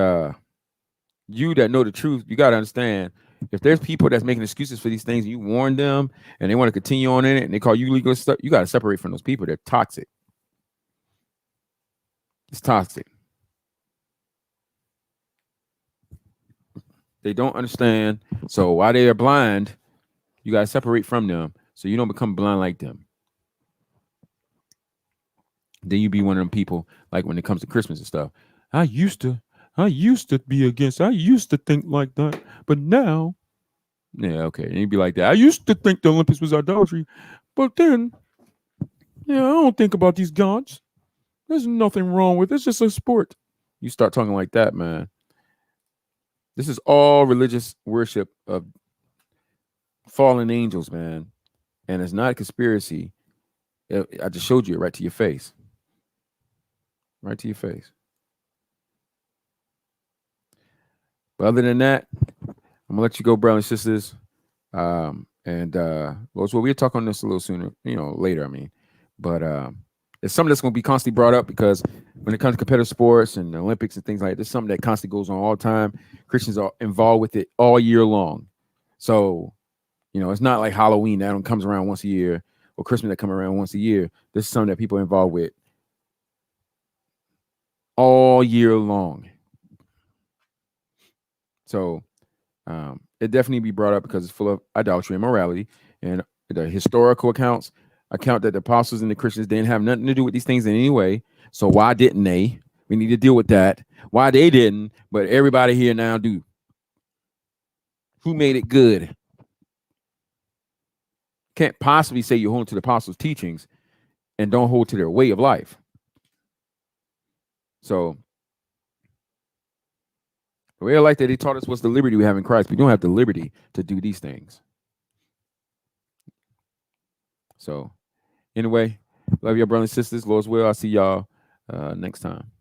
you that know the truth, you got to understand, if there's people that's making excuses for these things, you warn them and they want to continue on in it and they call you legal stuff, you got to separate from those people. They're toxic. It's toxic. They don't understand. So while they are blind, you got to separate from them so you don't become blind like them. Then you be one of them people, like when it comes to Christmas and stuff. I used to be against. I used to think like that, but now, yeah, okay. And you'd be like that. I used to think the Olympics was idolatry, but then, yeah, I don't think about these gods. There's nothing wrong with it. It's just a sport. You start talking like that, man. This is all religious worship of fallen angels, man. And it's not a conspiracy. I just showed you it right to your face. Right to your face. But other than that, I'm gonna let you go, brothers and sisters. Well, we'll talk on this a little sooner, later. I mean, but it's something that's gonna be constantly brought up because when it comes to competitive sports and the Olympics and things like that, it's something that constantly goes on all the time. Christians are involved with it all year long. So, it's not like Halloween that comes around once a year or Christmas that comes around once a year. This is something that people are involved with all year long. So it definitely be brought up because it's full of idolatry and immorality, and the historical account that the apostles and the Christians didn't have nothing to do with these things in any way. So why didn't they? We need to deal with that. Why they didn't, but everybody here now do. Who made it good? Can't possibly say you hold to the apostles' teachings and don't hold to their way of life. So the way of life that they taught us was the liberty we have in Christ. We don't have the liberty to do these things. So anyway, love your brothers and sisters. Lord's will. I'll see y'all next time.